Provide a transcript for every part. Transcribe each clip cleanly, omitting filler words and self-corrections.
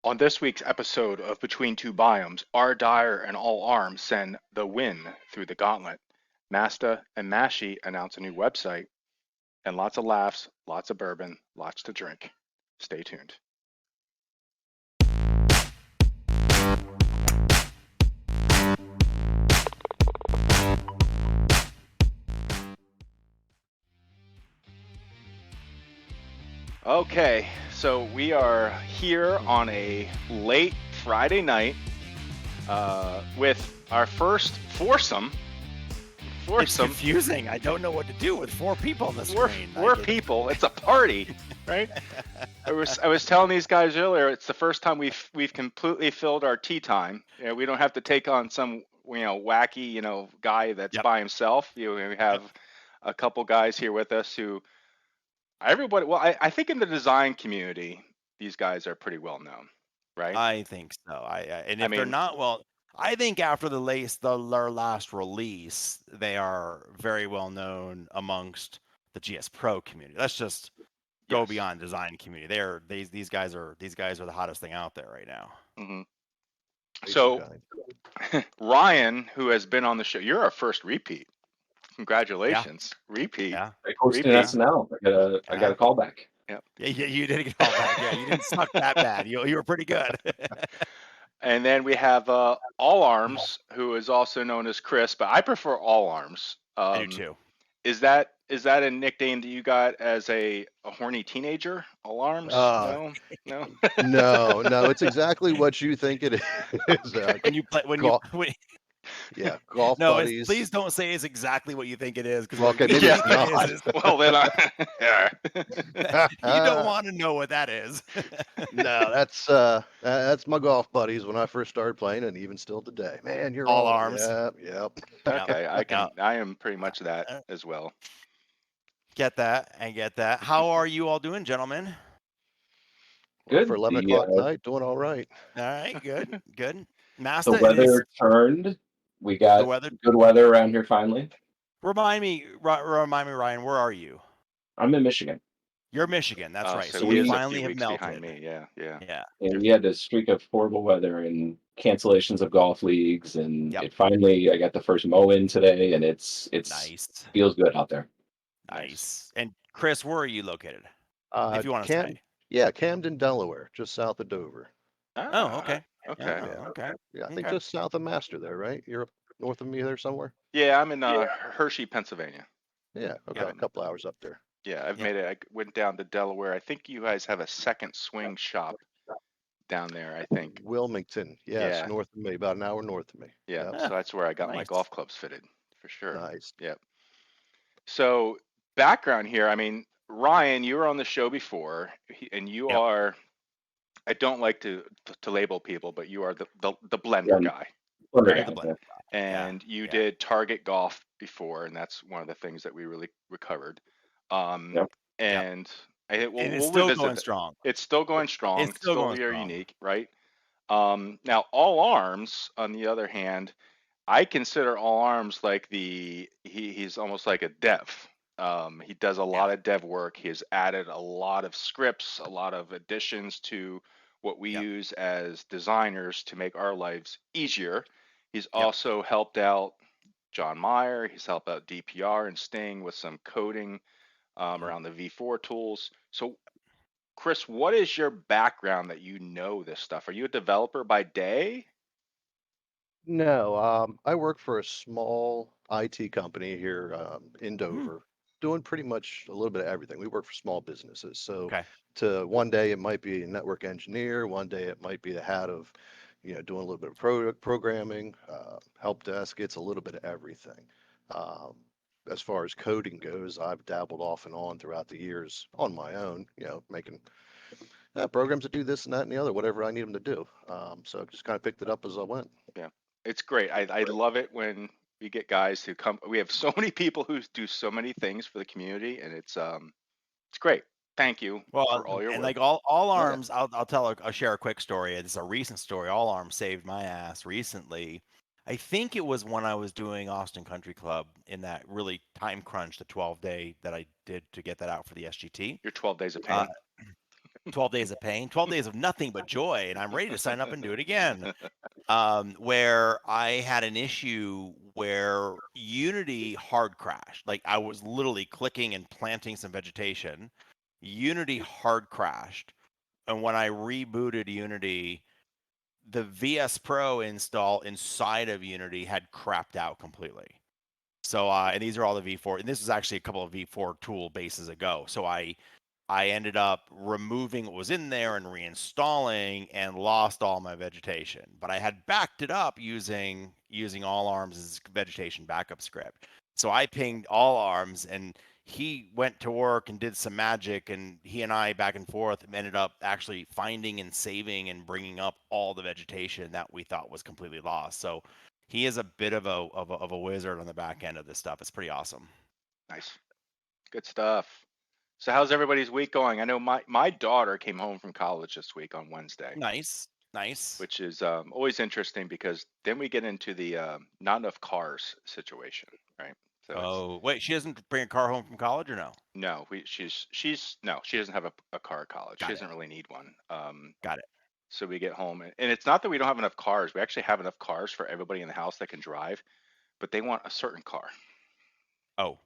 On this week's episode of Between Two Biomes, R. Dyer and All Arms send the Wynn through the Gauntlet. Masta and Mashi announce a new website, and lots of laughs, lots of bourbon, lots to drink. Stay tuned. Okay, so we are here on a late Friday night with our first foursome. It's confusing. I don't know what to do with 4 people on the screen. Four people. It's a party, right? I was telling these guys earlier. It's the first time we've completely filled our tea time. You know, we don't have to take on some wacky guy that's by himself. We have a couple guys here with us who everybody. Well, I think in the design community, these guys are pretty well known, right? I think so. They're not, well, I think after their last release, they are very well known amongst the GS Pro community. Let's just go beyond design community. These guys are the hottest thing out there right now. Mm-hmm. So, Ryan, who has been on the show, you're our first repeat. Congratulations, repeat. Yeah, I hosted SNL. I got a call back. Yep. Yeah, you did get a call back. Yeah, you didn't suck that bad. You were pretty good. And then we have All Arms, who is also known as Chris, but I prefer All Arms. I do too. Is that a nickname that you got as a horny teenager? All Arms? No. No. It's exactly what you think it is. Yeah, golf buddies. Please don't say it's exactly what you think it is. Well, then you don't want to know what that is. No, that's my golf buddies when I first started playing, and even still today. Man, you're All Arms. Yep. Okay, I am pretty much that as well. Get that. How are you all doing, gentlemen? Good. For 11 o'clock night, doing all right. All right, good. The weather turned. We got good weather around here finally. Remind me, Ryan, where are you? I'm in Michigan. You're Michigan, that's right. So we finally have melted. Behind me. Yeah. And we had a streak of horrible weather and cancellations of golf leagues, and it finally, I got the first mow in today, and it's nice. Feels good out there. Nice. And Chris, where are you located? If you want to say. Yeah, Camden, Delaware, just south of Dover. Oh, okay. Okay. Yeah, I think just south of Master there, right? You're up north of me there somewhere? Yeah, I'm in Hershey, Pennsylvania. Yeah, okay, a couple hours up there. Yeah, made it. I went down to Delaware. I think you guys have a second swing shop down there, I think. Wilmington, yes, north of me, about an hour north of me. Yeah, so that's where I got my golf clubs fitted, for sure. Nice. Yep. So, background here, I mean, Ryan, you were on the show before, and you are... I don't like to label people, but you are the blender guy. Right? And you did Target Golf before, and that's one of the things that we really recovered. And it's still going strong. It's still going strong. It's still very unique, right? Now, All Arms, on the other hand, I consider All Arms like he's almost like a dev. He does a lot of dev work. He has added a lot of scripts, a lot of additions to what we use as designers to make our lives easier. He's also helped out John Meyer. He's helped out DPR and Sting with some coding around the V4 tools. So, Chris, what is your background that you know this stuff? Are you a developer by day? No, I work for a small IT company here in Dover. Doing pretty much a little bit of everything. We work for small businesses. So to one day it might be a network engineer, one day it might be the hat of, doing a little bit of programming, help desk. It's a little bit of everything. As far as coding goes, I've dabbled off and on throughout the years on my own, making programs that do this and that and the other, whatever I need them to do. So I just kind of picked it up as I went. Yeah, it's great. I love it when we get guys who come. We have so many people who do so many things for the community, and it's great. Thank you for all your work. And like All Arms, I'll share a quick story. It's a recent story. All Arms saved my ass recently. I think it was when I was doing Austin Country Club in that really time crunch, the 12-day that I did to get that out for the SGT. Your 12 days of pain. 12 days of pain, 12 days of nothing but joy, and I'm ready to sign up and do it again. Where I had an issue where Unity hard crashed. Like I was literally clicking and planting some vegetation. Unity hard crashed. And when I rebooted Unity, the VS Pro install inside of Unity had crapped out completely. So, and these are all the V4, and this is actually a couple of V4 tool bases ago. So I ended up removing what was in there and reinstalling and lost all my vegetation. But I had backed it up using All Arms as vegetation backup script. So I pinged All Arms, and he went to work and did some magic, and he and I back and forth ended up actually finding and saving and bringing up all the vegetation that we thought was completely lost. So he is a bit of a wizard on the back end of this stuff. It's pretty awesome. Nice. Good stuff. So how's everybody's week going? I know my daughter came home from college this week on Wednesday. Nice. Which is always interesting because then we get into the not enough cars situation, right? So wait, she doesn't bring a car home from college or no? No, she doesn't have a car at college. She doesn't really need one. Got it. So we get home, and it's not that we don't have enough cars. We actually have enough cars for everybody in the house that can drive, but they want a certain car. Oh.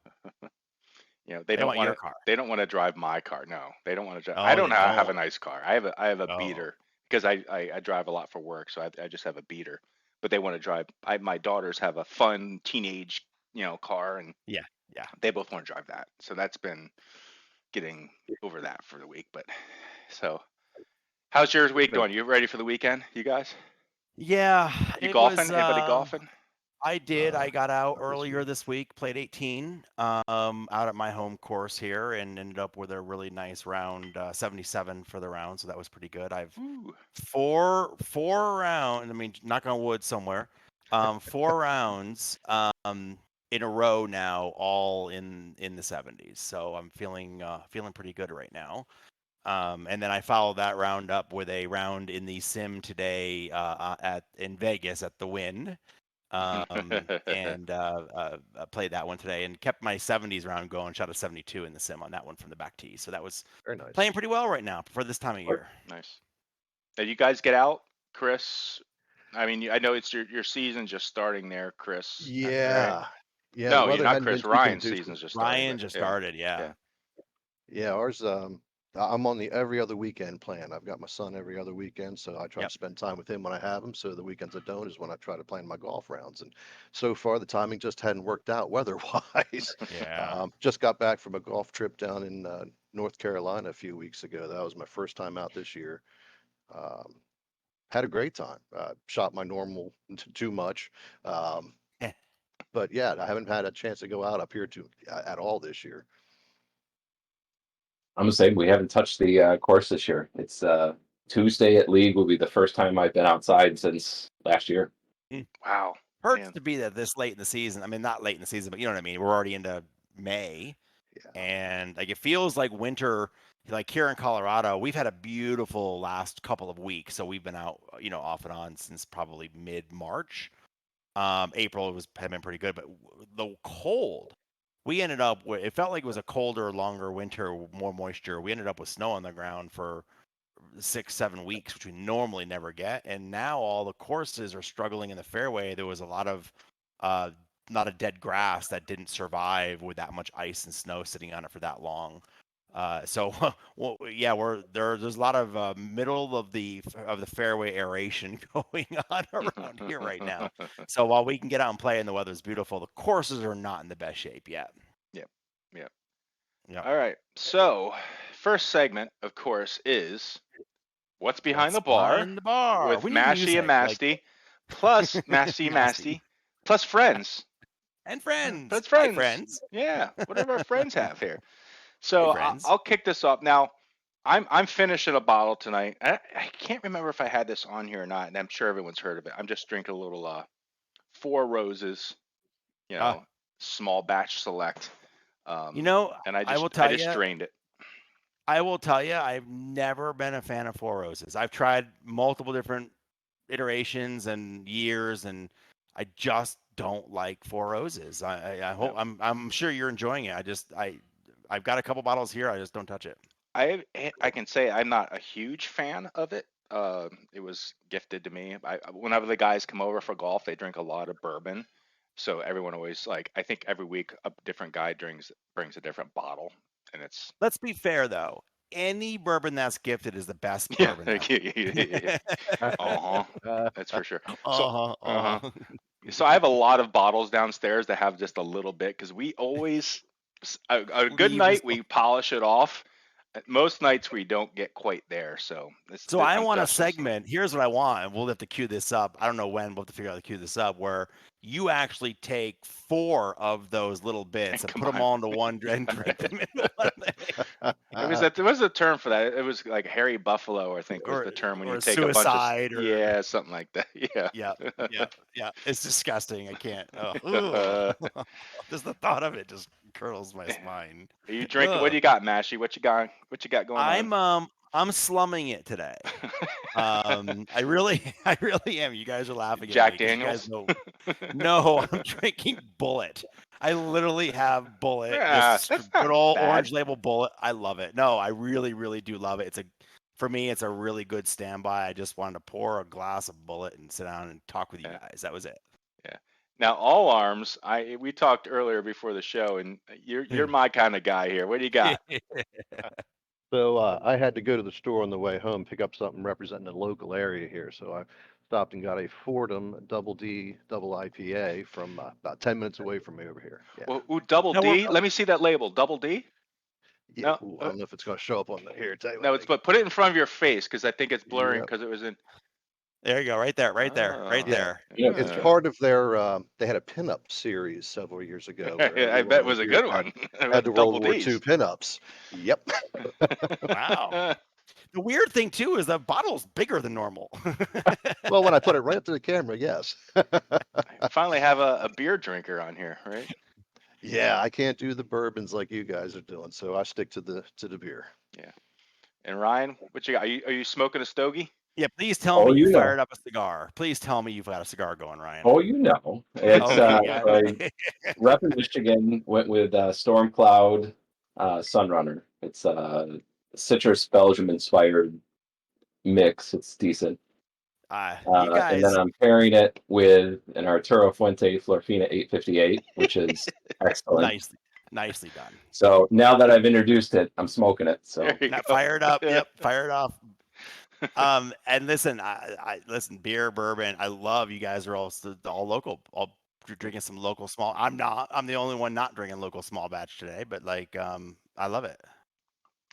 They don't want your car. They don't want to drive my car. No, they don't want to drive. Oh, I don't have a nice car. I have a Oh. beater because I drive a lot for work, so I just have a beater. But they want to drive. My daughters have a fun teenage car, and yeah, they both want to drive that. So that's been getting over that for the week. But so, how's your week going? You ready for the weekend, you guys? Yeah. You golfing? Anybody golfing? I did. I got out earlier this week, played 18 out at my home course here, and ended up with a really nice round, 77 for the round. So that was pretty good. I've four rounds. I mean, knock on wood somewhere. 4 rounds in a row now, all in the 70s. So I'm feeling pretty good right now. And then I followed that round up with a round in the sim today in Vegas at the Wynn. And played that one today and kept my 70s round going. Shot a 72 in the sim on that one from the back tee. So that was very nice. Playing pretty well right now for this time of year. Nice. Now you guys get out, Chris? I mean, I know it's your season just starting there, Chris. Yeah. Right? Yeah. No, you're not Chris. Ryan's season's just started. Ryan just started. Yeah. Ours. I'm on the every other weekend plan. I've got my son every other weekend, so I try to spend time with him when I have him. So the weekends I don't is when I try to plan my golf rounds. And so far, the timing just hadn't worked out weather-wise. Yeah. Just got back from a golf trip down in North Carolina a few weeks ago. That was my first time out this year. Had a great time. Shot my normal too much. But yeah, I haven't had a chance to go out up here at all this year. I'm the same. We haven't touched the course this year. It's Tuesday at League will be the first time I've been outside since last year. Wow. Hurts to be that this late in the season. I mean, not late in the season, but you know what I mean? We're already into May. Yeah. And like it feels like winter, like here in Colorado, we've had a beautiful last couple of weeks. So we've been out, off and on since probably mid-March. April had been pretty good, but the cold, we ended up with, it felt like it was a colder, longer winter, more moisture. We ended up with snow on the ground for 6-7 weeks, which we normally never get. And now all the courses are struggling in the fairway. There was a lot of dead grass that didn't survive with that much ice and snow sitting on it for that long. So there's a lot of middle of the fairway aeration going on around here right now. So while we can get out and play and the weather's beautiful, the courses are not in the best shape yet. Yep. All right. So first segment, of course, is what's behind the bar with Mashy and Masty, plus Masty Masty, plus friends. And friends. But it's friends. Hi, friends. Yeah. Whatever our friends have here. So I'll kick this off. Now, I'm finishing a bottle tonight. I can't remember if I had this on here or not, and I'm sure everyone's heard of it. I'm just drinking a little Four Roses, small batch select. And I just drained it. I will tell you, I've never been a fan of Four Roses. I've tried multiple different iterations and years, and I just don't like Four Roses. I hope I'm sure you're enjoying it. I've got a couple bottles here. I just don't touch it. I can say I'm not a huge fan of it. It was gifted to me. Whenever the guys come over for golf, they drink a lot of bourbon. So everyone always like, I think every week a different guy brings a different bottle, and it's. Let's be fair though. Any bourbon that's gifted is the best Yeah. bourbon. That's for sure. So so I have a lot of bottles downstairs that have just a little bit, because we always a good night we polish it off. Most nights we don't get quite there, so I want a segment. Here's what I want, and we'll have to cue this up. I don't know when, we'll have to figure out how to cue this up, where you actually take 4 of those little bits and put them all into one and drink them in one thing. There was a term for that. It was like Hairy Buffalo, I think, was the term, when you take a bunch of something like that. Yeah. It's disgusting. I can't. Just the thought of it just curdles my spine. Are you drinking? What do you got, Mashy? What you got going on? I'm slumming it today. I really am. You guys are laughing Jack at me. Daniels? You guys know. No, I'm drinking Bullet. I literally have Bullet. That's good old orange label Bullet. I love it. No, I really, really do love it. For me, it's a really good standby. I just wanted to pour a glass of Bullet and sit down and talk with you guys. That was it. Yeah. Now, All Arms, we talked earlier before the show, and you're my kind of guy here. What do you got? So I had to go to the store on the way home, pick up something representing the local area here. So I stopped and got a Fordham Double D Double IPA from about 10 minutes away from me over here. Yeah. Well, Double D? Let me see that label. Double D? Yeah. No, I don't know if it's going to show up on here. No, but put it in front of your face, because I think it's blurring because it was in. There you go, right there. there. It's part of their. They had a pinup series several years ago. I bet it was a good one. Had the World War II pinups. Yep. Wow. The weird thing too is the bottle's bigger than normal. Well, when I put it right up to the camera, yes. I finally have a beer drinker on here, right? Yeah, I can't do the bourbons like you guys are doing, so I stick to the beer. Yeah. And Ryan, what you got? Are you smoking a stogie? Yeah, please tell me you fired up a cigar. Please tell me you've got a cigar going, Ryan. Oh, it's rep in Michigan, went with Storm Cloud Sunrunner. It's a citrus Belgium inspired mix. It's decent. You guys... And then I'm pairing it with an Arturo Fuente Florfina 858, which is excellent. Nicely done. So now that I've introduced it, I'm smoking it. So fired up. Yep, fired off. And listen, I listen, beer, bourbon. I love you guys are all local, all drinking some local small. I'm the only one not drinking local small batch today, but I love it.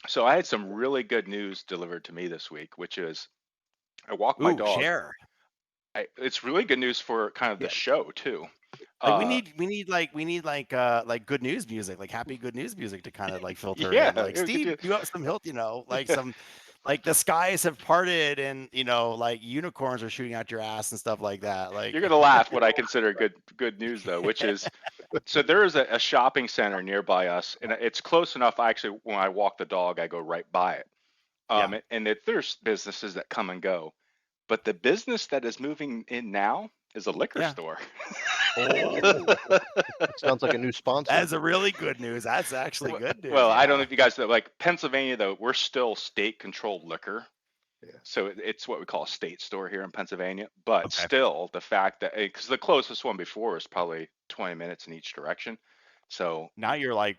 So I had some really good news delivered to me this week, which is I walk my dog. Share. It's really good news for kind of the show too. We need good news music, like happy good news music to kind of filter in. Like Steve, you have some some. Like the skies have parted, and unicorns are shooting out your ass and stuff like that. Like you're gonna laugh what I consider good news though, which is so there is a shopping center nearby us, and it's close enough. Actually, when I walk the dog, I go right by it. And there's businesses that come and go, but the business that is moving in now is a liquor store. Sounds like a new sponsor. That's a really good news. That's actually good news. Well, I don't know if you guys know, like Pennsylvania, though, we're still state-controlled liquor. Yeah. So it's what we call a state store here in Pennsylvania. But still, the fact that, because the closest one before was probably 20 minutes in each direction. So now you're like,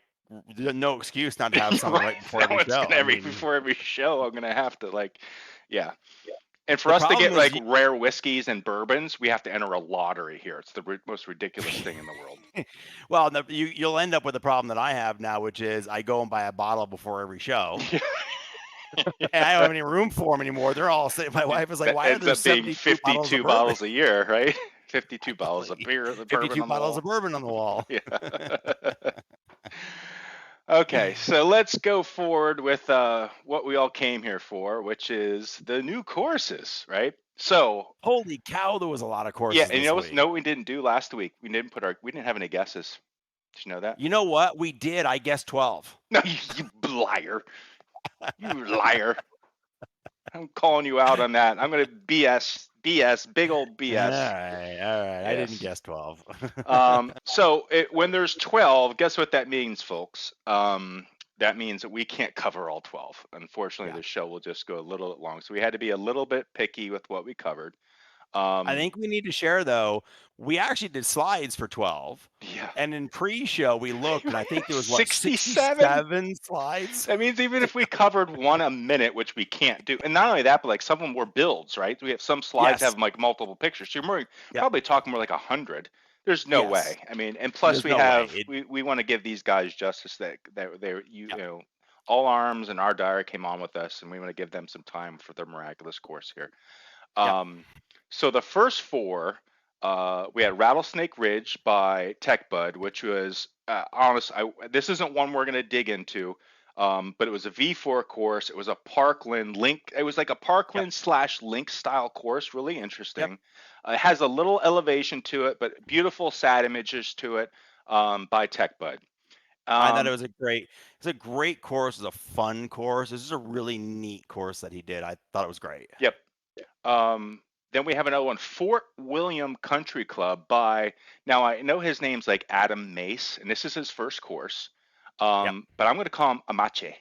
no excuse not to have something right before every show. Before every show, I'm going to have to yeah. And for us to get rare whiskeys and bourbons, we have to enter a lottery here. It's the most ridiculous thing in the world. Well, you'll end up with the problem that I have now, which is I go and buy a bottle before every show. And I don't have any room for them anymore. They're all sitting. My wife is like, "Why are there 52 bottles a year, right? 52 bottles of beer, 52 bottles of bourbon on the wall." Yeah. Okay, so let's go forward with what we all came here for, which is the new courses, right? So holy cow, there was a lot of courses. Yeah, and you know what we didn't do last week? We didn't have any guesses. Did you know that? You know what? We did. I guessed 12. No, you liar. You liar. I'm calling you out on that. I'm going to BS, big old BS. All right. Yes. I didn't guess 12. So when there's 12, guess what that means, folks? that means that we can't cover all 12. Unfortunately, the show will just go a little bit long. So we had to be a little bit picky with what we covered. I think we need to share, though, we actually did slides for 12. Yeah. And in pre-show, we looked, and I think there was, 67 slides? That means even if we covered one a minute, which we can't do, and not only that, but like some of them were builds, right? We have some slides have like multiple pictures. So you're probably talking more like 100. There's no way. I mean, and plus we want to give these guys justice that they're you know, All Arms and our Dyer came on with us, and we want to give them some time for their miraculous course here. So the first 4, we had Rattlesnake Ridge by Tech Bud, which was this isn't one we're going to dig into, but it was a V4 course. It was a Parkland link. It was like a Parkland / link style course. Really interesting. It has a little elevation to it, but beautiful sad images to it, by Tech Bud. I thought it was a great course. It was a fun course. This is a really neat course that he did. I thought it was great. Yep. Then we have another one, Fort William Country Club by, now I know his name's like Adam Mace, and this is his first course. But I'm going to call him Amache.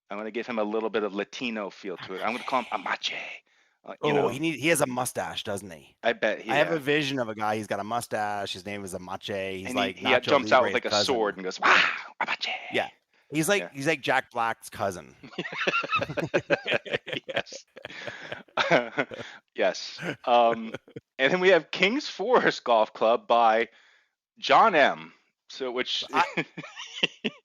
I'm going to give him a little bit of Latino feel to it. I'm going to call him Amache. He has a mustache, doesn't he? I bet. I have a vision of a guy. He's got a mustache. His name is Amache. He's like he jumps out with like a sword and goes, "Wow, Amache!" Yeah, he's like Jack Black's cousin. Yes. Yes. And then we have King's Forest Golf Club by John M. So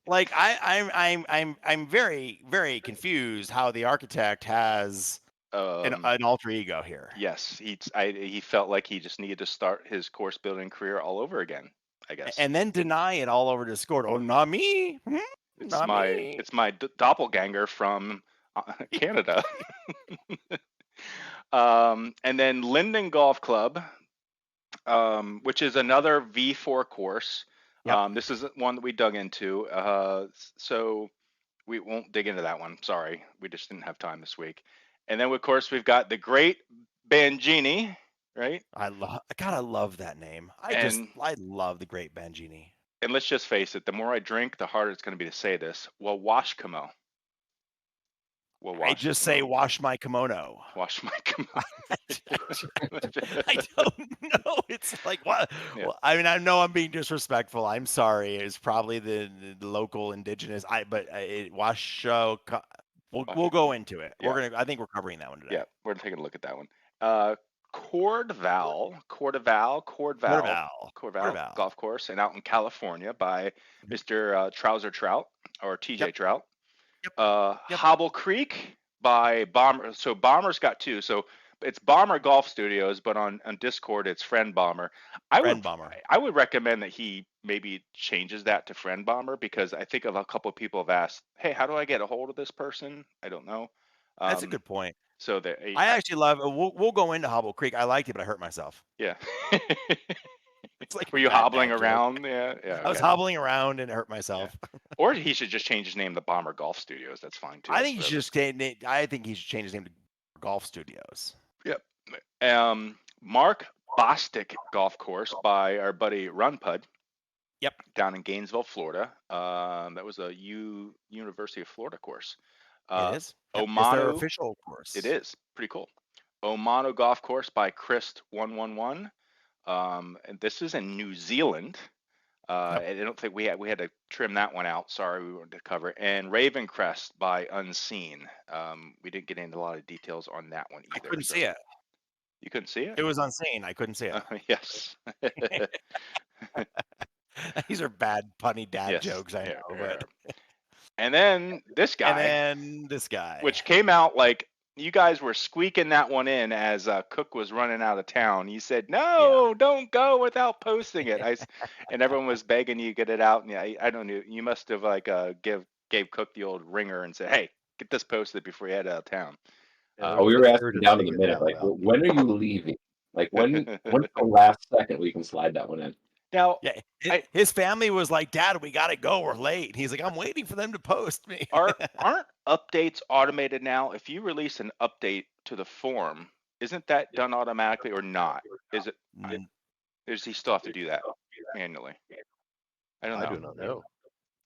I'm very, very confused how the architect has an alter ego here. Yes, he felt like he just needed to start his course building career all over again, I guess. And then deny it all over Discord. Oh, not me. It's my doppelganger from Canada. And then Linden Golf Club, which is another V4 course. This isn't one that we dug into, so we won't dig into that one. Sorry, we just didn't have time this week. And then, of course, we've got the Great Bangini, right? I love that name. I love the Great Bangini. And let's just face it, the more I drink, the harder it's going to be to say this. Wawashkamo. I just say wash my kimono. Wash my kimono. I don't know. It's like what? Yeah. Well, I mean, I know I'm being disrespectful. I'm sorry. It's probably the local indigenous. We'll go into it. Yeah. I think we're covering that one today. Yeah, we're taking a look at that one. CordeValle Golf Course, and out in California by Mr. Trouser Trout or TJ Trout. Hobble Creek by Bomber. So Bomber's got 2. So it's Bomber Golf Studios, but on Discord it's Friend Bomber. I would recommend that he maybe changes that to Friend Bomber, because I think a couple of people have asked, "Hey, how do I get a hold of this person?" I don't know. That's a good point. So I actually love. We'll go into Hobble Creek. I liked it, but I hurt myself. Yeah. It's like, were you hobbling around? Yeah. I was hobbling around and hurt myself. Yeah. Or he should just change his name to Bomber Golf Studios. That's fine too. I think he should change his name to Golf Studios. Yep. Mark Bostick Golf Course by our buddy Runpud. Yep. Down in Gainesville, Florida. That was a University of Florida course. It is. Omano, it's their official course. It is pretty cool. Omano Golf Course by Christ 111. And this is in New Zealand. I don't think we had to trim that one out. Sorry, we wanted to cover it. And Raven Crest by Unseen. We didn't get into a lot of details on that one either. I couldn't see it. You couldn't see it? It was Unseen. I couldn't see it. Yes. These are bad punny dad jokes, I know. But... And then this guy. Which came out like you guys were squeaking that one in as Cook was running out of town. He said, "No, don't go without posting it." And everyone was begging you to get it out. And I don't know. You must have like gave Cook the old ringer and said, "Hey, get this posted before you head out of town." We were asking down to the minute, like, when are you leaving? Like, when's the last second we can slide that one in? Now, his family was like, "Dad, we gotta go. We're late." He's like, "I'm waiting for them to post me." Aren't updates automated now? If you release an update to the forum, isn't that done automatically or not? Is it? Does he still have to do that manually? I don't know. I do not know.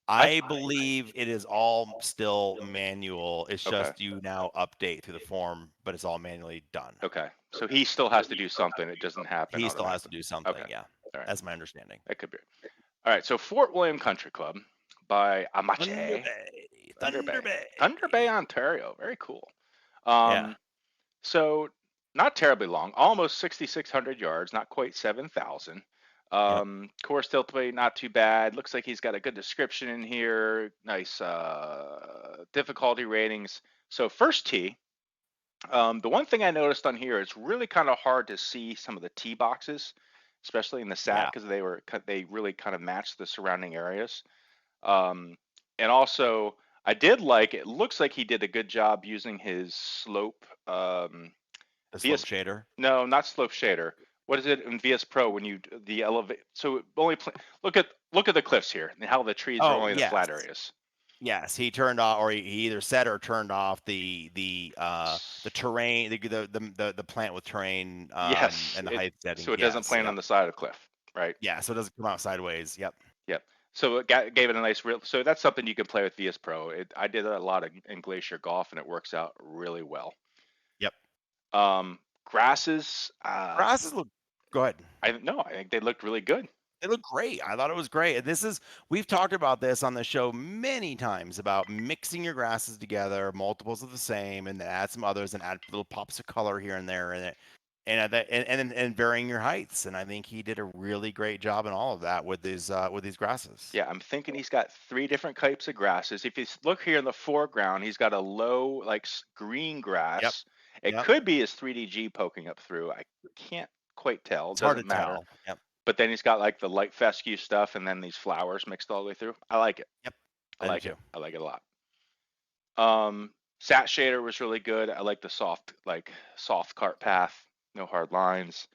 I believe it is all still manual. It's Okay. just you now update through the form, but it's all manually done. Okay. So he still has to do something. It doesn't happen. He still has to do something. Okay. Yeah. All right. That's my understanding. That could be. All right. So Fort William Country Club by Amache. Thunder Bay, Ontario. Very cool. Yeah. So not terribly long, almost 6,600 yards, not quite 7,000. Course still play not too bad. Looks like he's got a good description in here. Nice difficulty ratings. So first tee. The one thing I noticed on here, it's really kind of hard to see some of the tee boxes, especially in the SAT, because they really kind of match the surrounding areas. And also, I did like, it looks like he did a good job using his slope. The slope shader? No, not slope shader. What is it in VS Pro when you the elevate? So only look at the cliffs here and how the trees are only in the flat areas. Yes, he turned off, or he either set or turned off the terrain, the plant with terrain, yes, and the height setting. So it doesn't plant on the side of the cliff, right? Yeah, so it doesn't come out sideways. Yep. So it gave it a nice real. So that's something you can play with VS Pro. I did a lot in Glacier Golf, and it works out really well. Yep. Grasses. Grasses look good. I think they looked really good. They look great. I thought it was great. And we've talked about this on the show many times about mixing your grasses together, multiples of the same, and then add some others and add little pops of color here and there, and varying your heights. And I think he did a really great job in all of that with these grasses. Yeah, I'm thinking he's got 3 different types of grasses. If you look here in the foreground, he's got a low green grass. It could be his 3DG poking up through. I can't quite tell. It's hard to tell. Yep. But then he's got like the light fescue stuff and then these flowers mixed all the way through. I like it. Yep. I like it. I like it a lot. Sat shader was really good. I like the soft cart path, no hard lines.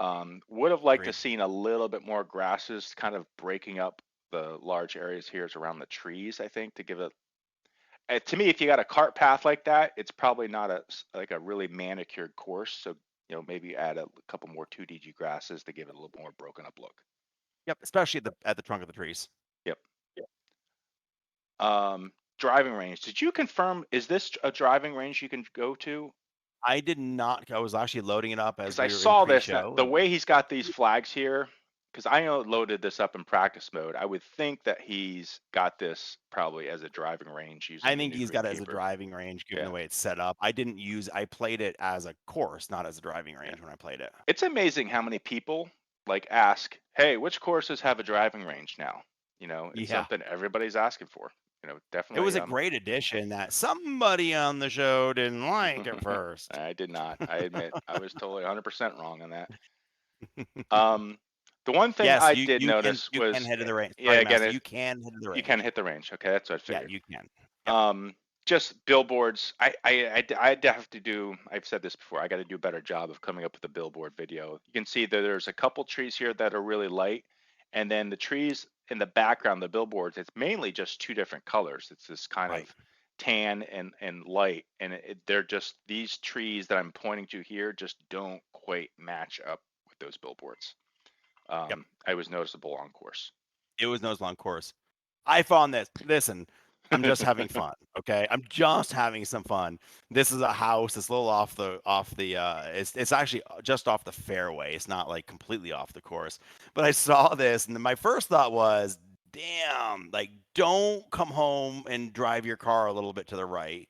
Would have liked to seen a little bit more grasses kind of breaking up the large areas here around the trees, I think, to give it. To me, if you got a cart path like that, it's probably not a really manicured course. So maybe add a couple more 2DG grasses to give it a little more broken up look. Yep, especially at the trunk of the trees. Yep. Driving range. Did you confirm? Is this a driving range you can go to? I did not. I was actually loading it up as I saw this. The way he's got these flags here, because I loaded this up in practice mode. I would think that he's got this probably as a driving range. I think he's got it as a driving range, given the way it's set up. I played it as a course, not as a driving range when I played it. It's amazing how many people ask, "Hey, which courses have a driving range now?" It's something everybody's asking for. Definitely. It was a great addition that somebody on the show didn't like at first. I did not. I admit I was totally 100% wrong on that. The one thing I did notice was you can head to the range. Yeah, again, you can hit the range. You can hit the range. Okay, that's what I figured. Yeah, you can. Yep. Just billboards. I have to do. I've said this before. I got to do a better job of coming up with a billboard video. You can see that there's a couple trees here that are really light, and then the trees in the background, the billboards. It's mainly just 2 different colors. It's this kind of tan and light, and they're just these trees that I'm pointing to here just don't quite match up with those billboards. It was noticeable on course. It was noticeable on course. I found this. Listen, I'm just having fun. Okay, I'm just having some fun. This is a house. It's a little off the. It's actually just off the fairway. It's not like completely off the course. But I saw this, and my first thought was, damn, don't come home and drive your car a little bit to the right.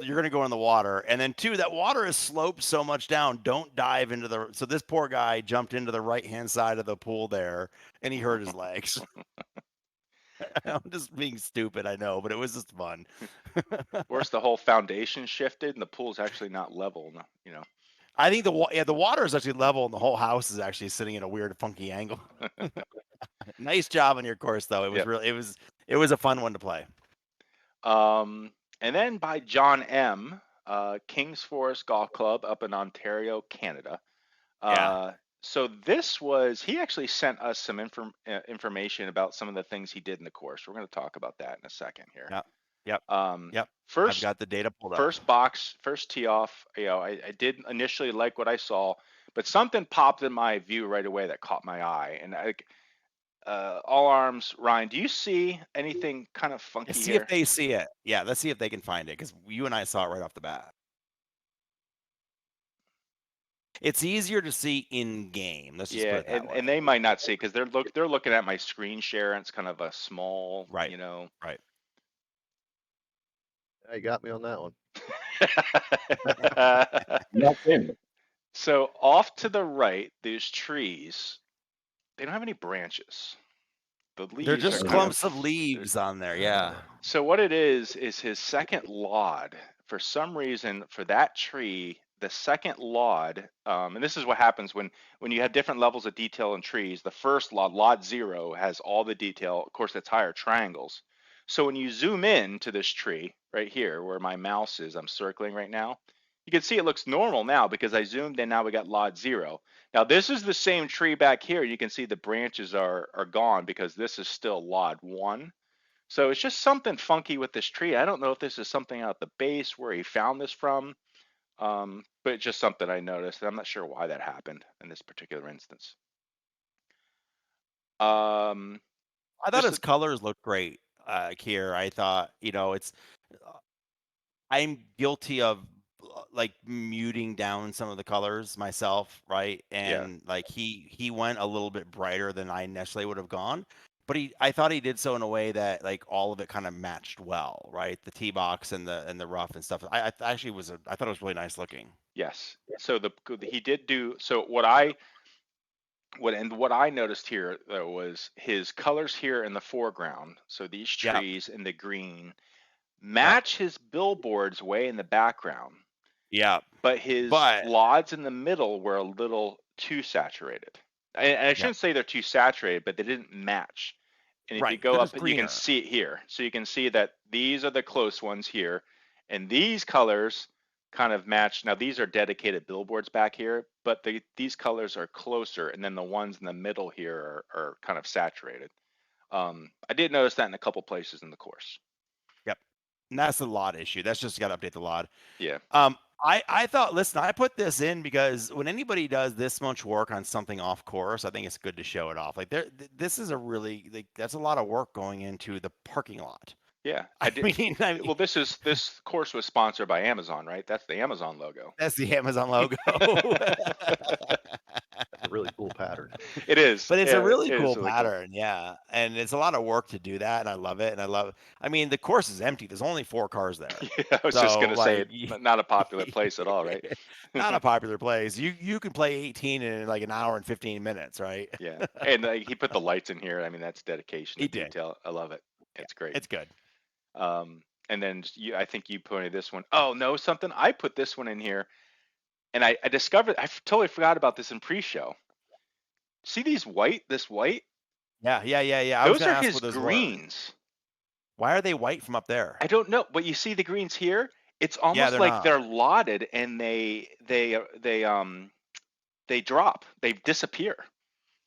You're going to go in the water. And then 2, that water is sloped so much down. Don't dive into so this poor guy jumped into the right-hand side of the pool there, and he hurt his legs. I'm just being stupid, I know, but it was just fun. Worse, the whole foundation shifted, and the pool's actually not level, I think the water is actually level, and the whole house is actually sitting in a weird, funky angle. Nice job on your course, though. It was it was a fun one to play. And then by John M, Kings Forest Golf Club up in Ontario, Canada. So he actually sent us some information about some of the things he did in the course. We're going to talk about that in a second here. Yep. First, I've got the data pulled up. First tee off. I did initially like what I saw, but something popped in my view right away that caught my eye. And all arms, Ryan, do you see anything kind of funky see here? if they see it. Yeah, let's see if they can find it, because you and I saw it right off the bat. It's easier to see in game. Let's just put it that way. And they might not see because they're looking at my screen share, and it's kind of a small, right. you know. Right. Yeah, you got me on that one. That's him. So off to the right, these trees, they don't have any branches. The leaves They're just are clumps of leaves on there. Yeah. So what it is his second lod. For some reason, for that tree, the second lod, and this is what happens when you have different levels of detail in trees. The first lod 0, has all the detail. Of course, that's higher triangles. So when you zoom in to this tree right here, where my mouse is, I'm circling right now, you can see it looks normal now because I zoomed in. Now we got lod 0. Now this is the same tree back here. You can see the branches are gone because this is still lod 1. So it's just something funky with this tree. I don't know if this is something out the base where he found this from, but it's just something I noticed. And I'm not sure why that happened in this particular instance. I thought his colors looked great here. I thought, it's I'm guilty of like muting down some of the colors myself, right? And like he went a little bit brighter than I necessarily would have gone. But I thought he did so in a way that like all of it kind of matched well, right? The tee box and the rough and stuff. I actually I thought it was really nice looking. Yes. So he did do so. What I noticed here though was his colors here in the foreground. So these trees in the green match his billboards way in the background. Yeah. But his lods in the middle were a little too saturated. And I shouldn't say they're too saturated, but they didn't match. And if you go up, you can see it here. So you can see that these are the close ones here. And these colors kind of match. Now, these are dedicated billboards back here, but these colors are closer. And then the ones in the middle here are kind of saturated. I did notice that in a couple places in the course. Yep. And that's the lot issue. That's just got to update the lot. Yeah. I thought, listen, I put this in because when anybody does this much work on something off course, I think it's good to show it off. Like this is a really, that's a lot of work going into the parking lot. Yeah, I mean, well, this course was sponsored by Amazon, right? That's the Amazon logo. That's the Amazon logo. That's a really cool pattern. It is, but it's a really cool pattern, yeah. And it's a lot of work to do that, and I love it. I mean, the course is empty. There's only 4 cars there. Yeah, I was just gonna say, not a popular place at all, right? Not a popular place. You can play 18 in like an hour and 15 minutes, right? Yeah, and he put the lights in here. I mean, that's dedication to detail. I love it. It's great. It's good. And then I think you pointed this one. Oh no, something. I put this one in here, and I discovered I totally forgot about this in pre-show. See this white? Yeah. Those are his greens. Why are they white from up there? I don't know, but you see the greens here. It's almost like they're lotted, and they drop. They disappear.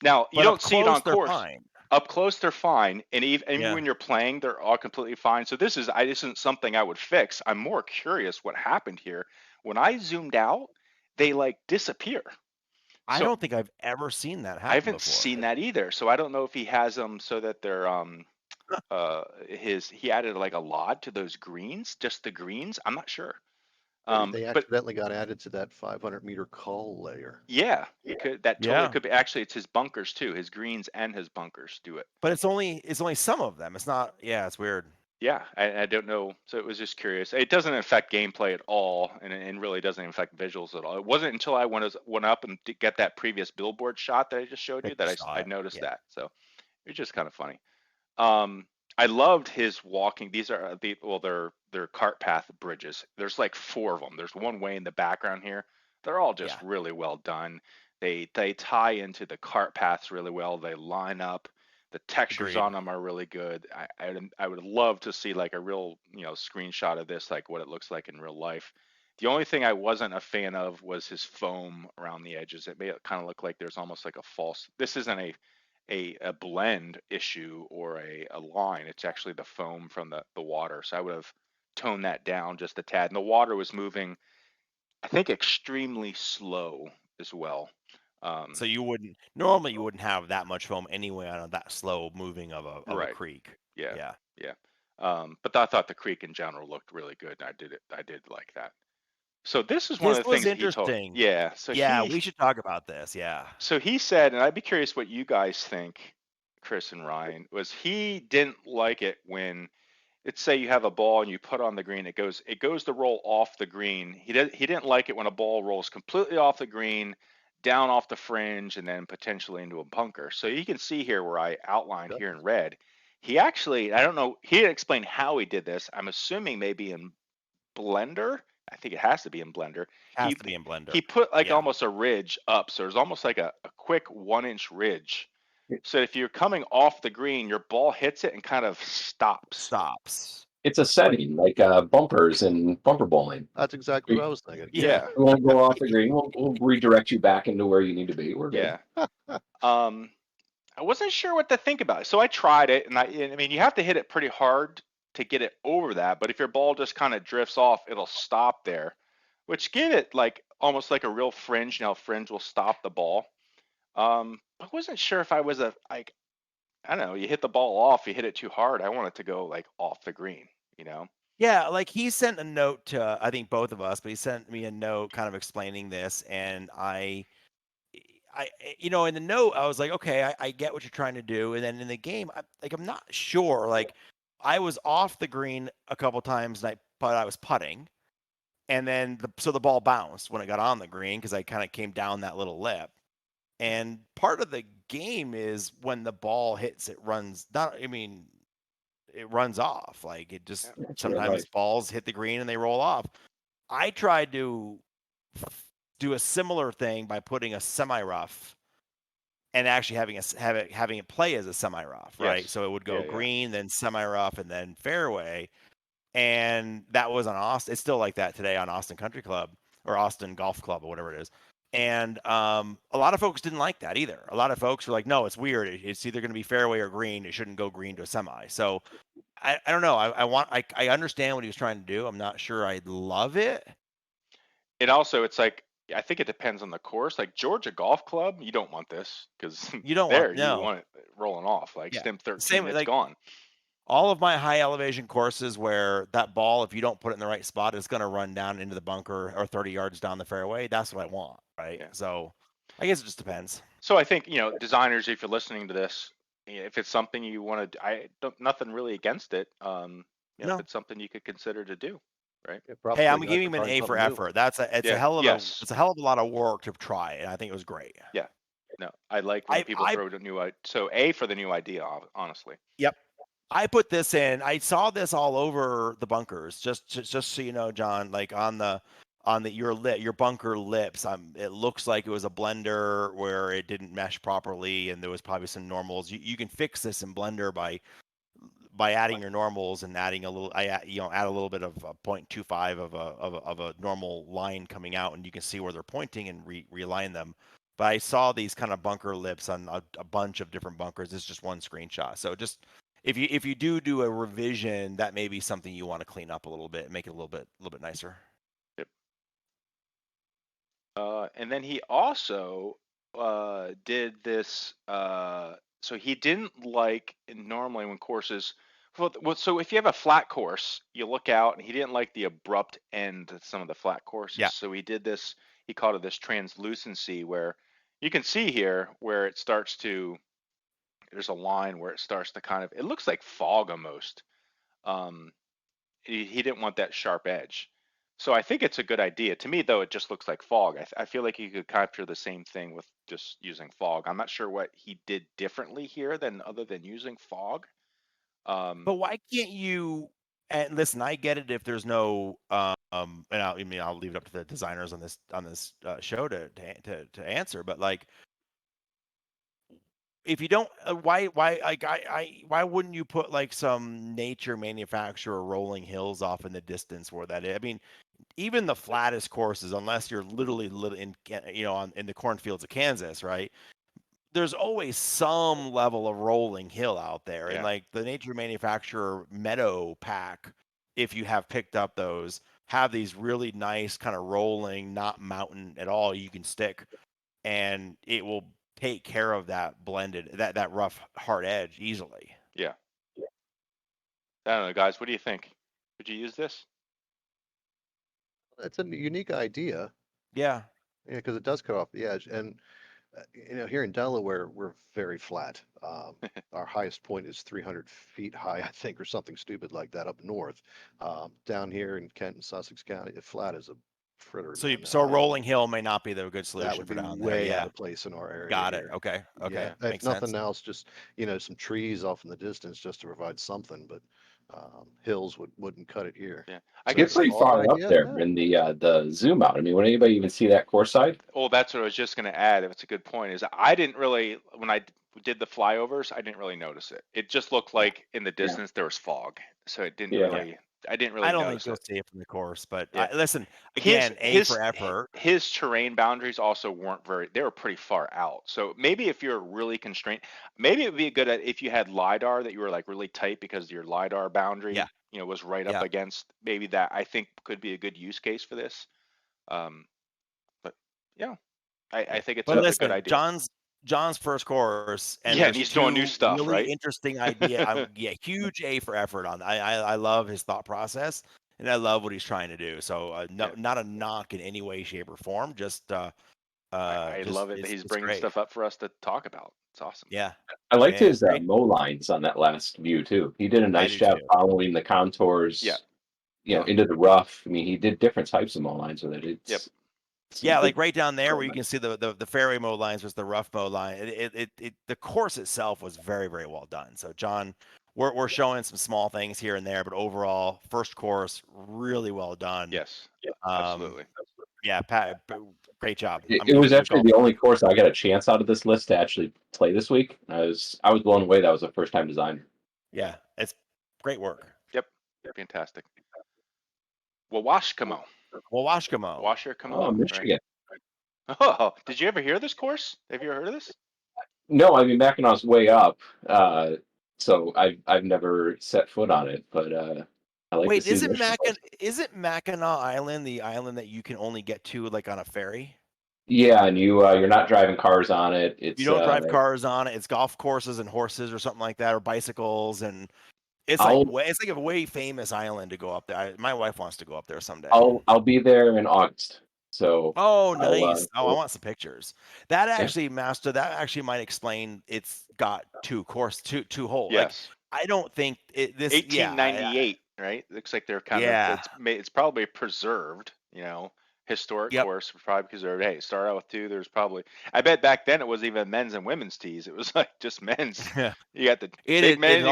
Now you don't see it on course. Fine. Up close, they're fine, and even when you're playing, they're all completely fine. So this isn't something I would fix. I'm more curious what happened here. When I zoomed out, they like disappear. I don't think I've ever seen that happen. I haven't seen that either. So I don't know if he has them so that they're he added like a lot to those greens, just the greens. I'm not sure. They accidentally got added to that 500-meter call layer. Yeah, that totally could be. Actually, it's his bunkers too. His greens and his bunkers do it. But it's only some of them. It's not. Yeah, it's weird. Yeah, I don't know. So it was just curious. It doesn't affect gameplay at all, and really doesn't affect visuals at all. It wasn't until I went up and to get that previous billboard shot that I just showed you that I noticed that. So it's just kind of funny. I loved his walking. These are they're cart path bridges. There's like 4 of them. There's one way in the background here. They're all just really well done. They tie into the cart paths really well. They line up. The textures on them are really good. I would love to see like a real screenshot of this, like what it looks like in real life. The only thing I wasn't a fan of was his foam around the edges. It made it kind of look like there's almost like a false. This isn't a blend issue or a line. It's actually the foam from the water. So I would have toned that down just a tad. And the water was moving, I think, extremely slow as well. So you wouldn't normally have that much foam anyway on that slow moving of a creek. Yeah. But I thought the creek in general looked really good, and I did like that. So this is one of This the was things that he told. interesting. Yeah. So we should talk about this. Yeah. So he said, and I'd be curious what you guys think, Chris and Ryan, was he didn't like it when, let's say you have a ball and you put on the green, it goes to roll off the green. He didn't like it when a ball rolls completely off the green, down off the fringe, and then potentially into a bunker. So you can see here where I outlined here in red. He actually, I don't know, he didn't explain how he did this. I'm assuming maybe in Blender. I think it has to be in Blender. Has to be in Blender. He put like almost a ridge up, so there's almost like a quick 1-inch ridge. So if you're coming off the green, your ball hits it and kind of stops. It's a setting like bumpers in bumper bowling. That's exactly what I was thinking. Yeah. We won't go off the green. We'll redirect you back into where you need to be. We're good. Yeah. I wasn't sure what to think about it, so I tried it, and I mean, you have to hit it pretty hard to get it over that. But if your ball just kind of drifts off, it'll stop there, which give it like almost like a real fringe. You know, fringe will stop the ball. I wasn't sure if I was I don't know, you hit the ball off, you hit it too hard. I want it to go like off the green, you know? Yeah, like he sent a note to I think both of us, but he sent me a note kind of explaining this, and I in the note I was like, okay, I get what you're trying to do, and then in the game, I'm not sure. Like I was off the green a couple times, and I was putting, and then the ball bounced when it got on the green because I kind of came down that little lip. And part of the game is when the ball hits, it runs off. Like it just sometimes balls hit the green and they roll off. I tried to do a similar thing by putting a semi-rough and actually having it play as a semi-rough, right? So it would go green, then semi-rough, and then fairway. And that was on Austin. It's still like that today on Austin Country Club or Austin Golf Club or whatever it is. And a lot of folks didn't like that either. A lot of folks were like, no, it's weird. It's either going to be fairway or green. It shouldn't go green to a semi. So I don't know. I understand what he was trying to do. I'm not sure I love it. And also, it's like, I think it depends on the course. Like Georgia Golf Club, you don't want this because you don't want it rolling off. Like stem 13, it's gone. All of my high elevation courses where that ball, if you don't put it in the right spot, it's going to run down into the bunker or 30 yards down the fairway. That's what I want, right? Yeah. So I guess it just depends. So I think, designers, if you're listening to this, if it's something you want to, nothing really against it. If it's something you could consider to do, right? Hey, I'm giving him an A for effort. It's a hell of a lot of work to try, and I think it was great. Yeah. No, I like when people throw a new idea. So A for the new idea, honestly. Yep. I put this in. I saw this all over the bunkers. Just so you know, John, like on your bunker lips, it looks like it was a blender where it didn't mesh properly, and there was probably some normals. You can fix this in Blender by adding your normals and adding a little. add a little bit of a 0.25 of a normal line coming out, and you can see where they're pointing and realign them. But I saw these kind of bunker lips on a bunch of different bunkers. It's just one screenshot. So just if you do a revision, that may be something you want to clean up a little bit and make it a little bit nicer. Yep. And then he also did this. So he didn't like normally when courses. Well, so if you have a flat course, you look out, and he didn't like the abrupt end of some of the flat courses. Yeah. So he did this. He called it this translucency, where you can see here where it starts to. There's a line where it starts to kind of. It looks like fog almost. He didn't want that sharp edge. So I think it's a good idea. To me, though, it just looks like fog. I feel like you could capture the same thing with just using fog. I'm not sure what he did differently here other than using fog. But why can't you? And listen, I get it if there's no. And I'll leave it up to the designers on this show to answer. But like, if you don't, why wouldn't you put like some nature manufacturer rolling hills off in the distance where that is? I mean, even the flattest courses, unless you're literally in the cornfields of Kansas, right? There's always some level of rolling hill out there. Yeah. And like the nature manufacturer meadow pack, if you have picked up those, have these really nice kind of rolling, not mountain at all. You can stick and it will take care of that blended, that rough hard edge easily. Yeah. I don't know, guys. What do you think? Would you use this? It's a unique idea. Yeah. Yeah, because it does cut off the edge. And here in Delaware, we're very flat. Our highest point is 300 feet high, I think, or something stupid like that up north. Down here in Kent and Sussex County, flat is a fritter, So, man. so a rolling hill may not be the good That solution would for be down there. way out Yeah. of place in our area Got it. here. Okay. Yeah, if Makes nothing sense. else, just some trees off in the distance just to provide something, but hills wouldn't cut it here. Yeah, I get pretty far up there in the zoom out. I mean, would anybody even see that course side? Oh, that's what I was just going to add. If it's a good point, is I didn't really, when I did the flyovers, I didn't really notice it. It just looked like in the distance there was fog, so it didn't really. I didn't really. I don't notice think you'll see it from the course, but Yeah. listen again. For effort. His terrain boundaries also weren't very. They were pretty far out. So maybe if you're really constrained, maybe it would be a good if you had lidar that you were like really tight because your lidar boundary, was right up against. Maybe that I think could be a good use case for this. But yeah, I think it's a good idea. John's first course, and and he's doing new stuff, really right? interesting idea. Huge A for effort on. I love his thought process, and I love what he's trying to do. So not a knock in any way, shape, or form. Just I love it that he's bringing stuff up for us to talk about. It's awesome. Yeah, I liked his mow lines on that last view too. He did a nice job following the contours. Into the rough. I mean, he did different types of mow lines with it. Like right down there where you can see the fairway mow lines was the rough mow line. The course itself was very, very well done. So John, we're showing some small things here and there, but overall first course really well done. Yes, absolutely. Yeah, Pat, great job. It was actually the only course I got a chance out of this list to actually play this week. I was blown away. That was a first time designer. Yeah, it's great work. Yep, fantastic. Wawashkamo. Oh, Michigan. Right? Oh, did you ever hear this course? Have you ever heard of this? No, I mean Mackinaw's way up, so I've never set foot on it, but I like to see. Wait, isn't Mackinac Island the island that you can only get to like on a ferry? Yeah, and you're not driving cars on it. You don't drive cars on it. It's golf courses and horses or something like that, or bicycles, and it's like a way famous island to go up there. My wife wants to go up there someday. I'll be there in August. So nice. I want some pictures. That actually, Master, that actually might explain it's got two holes. Yes. Like, I don't think this 1898, right? Looks like they're kind of it's probably preserved, historic course, probably preserved. Hey, start out with two. There's probably, I bet back then it was even men's and women's tees. It was like just men's. You got the big men.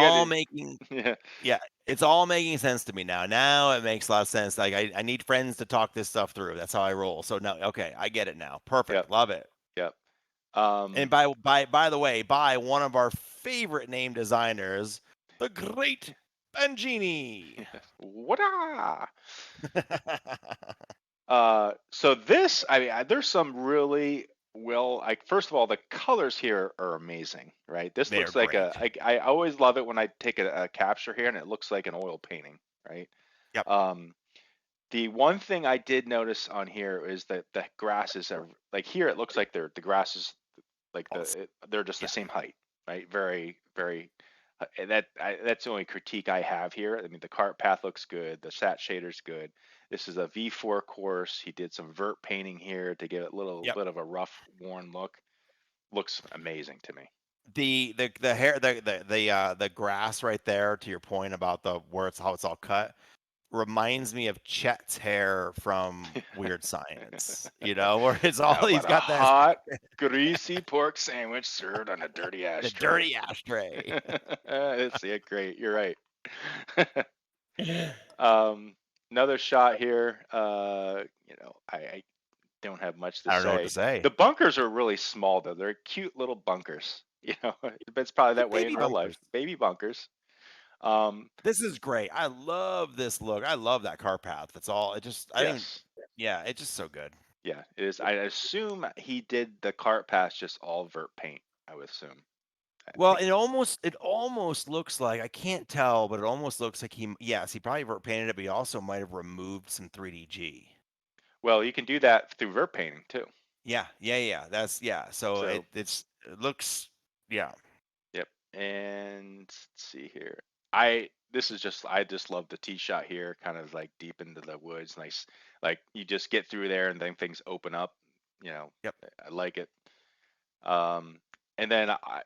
It's all making sense to me now. Now it makes a lot of sense. Like I need friends to talk this stuff through. That's how I roll. So no, okay, I get it now. Perfect. Yep. Love it. Yep. And by the way, by one of our favorite name designers, the great Bangini. What-a! So this, I mean, there's some really first of all, the colors here are amazing, right? This looks like I always love it when I take a capture here and it looks like an oil painting, right? Yep. The one thing I did notice on here is that the grasses are like here. It looks like the grasses, like they're just the same height, right? Very, very. That's the only critique I have here. I mean, the cart path looks good. The sat shader's good. This is a V4 course. He did some vert painting here to give it a little bit of a rough, worn look. Looks amazing to me. The hair, the grass right there. To your point about how it's all cut, reminds me of Chet's hair from Weird Science. Where it's all he's got that hot, greasy pork sandwich served on a dirty ashtray. The dirty ashtray. That's great. You're right. Another shot here. I don't have much to say. I don't know what to say. The bunkers are really small though. They're cute little bunkers. It's probably that way in real life. Baby bunkers. This is great. I love this look. I love that car path. It's all it's just it's just so good. Yeah, it is. I assume he did the cart path just all vert paint, I would assume. Well, it almost looks like, I can't tell, but it almost looks like he probably vert painted it, but he also might have removed some 3DG. Well, you can do that through vert painting too. Yeah. That's So, it looks, yeah. Yep. And let's see here. I just love the tee shot here, kind of like deep into the woods. Nice, like you just get through there and then things open up. Yep. I like it. And then I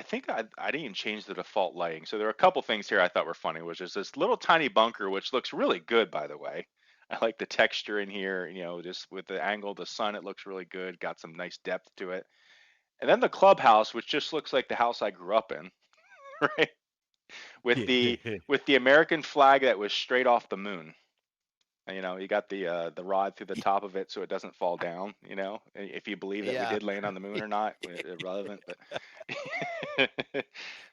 think I didn't even change the default lighting. So there are a couple things here I thought were funny, which is this little tiny bunker, which looks really good, by the way. I like the texture in here, just with the angle of the sun, it looks really good. Got some nice depth to it. And then the clubhouse, which just looks like the house I grew up in, right? With the American flag that was straight off the moon. And, you got the rod through the top of it so it doesn't fall down. If you believe that we Yeah. did land on the moon or not, irrelevant.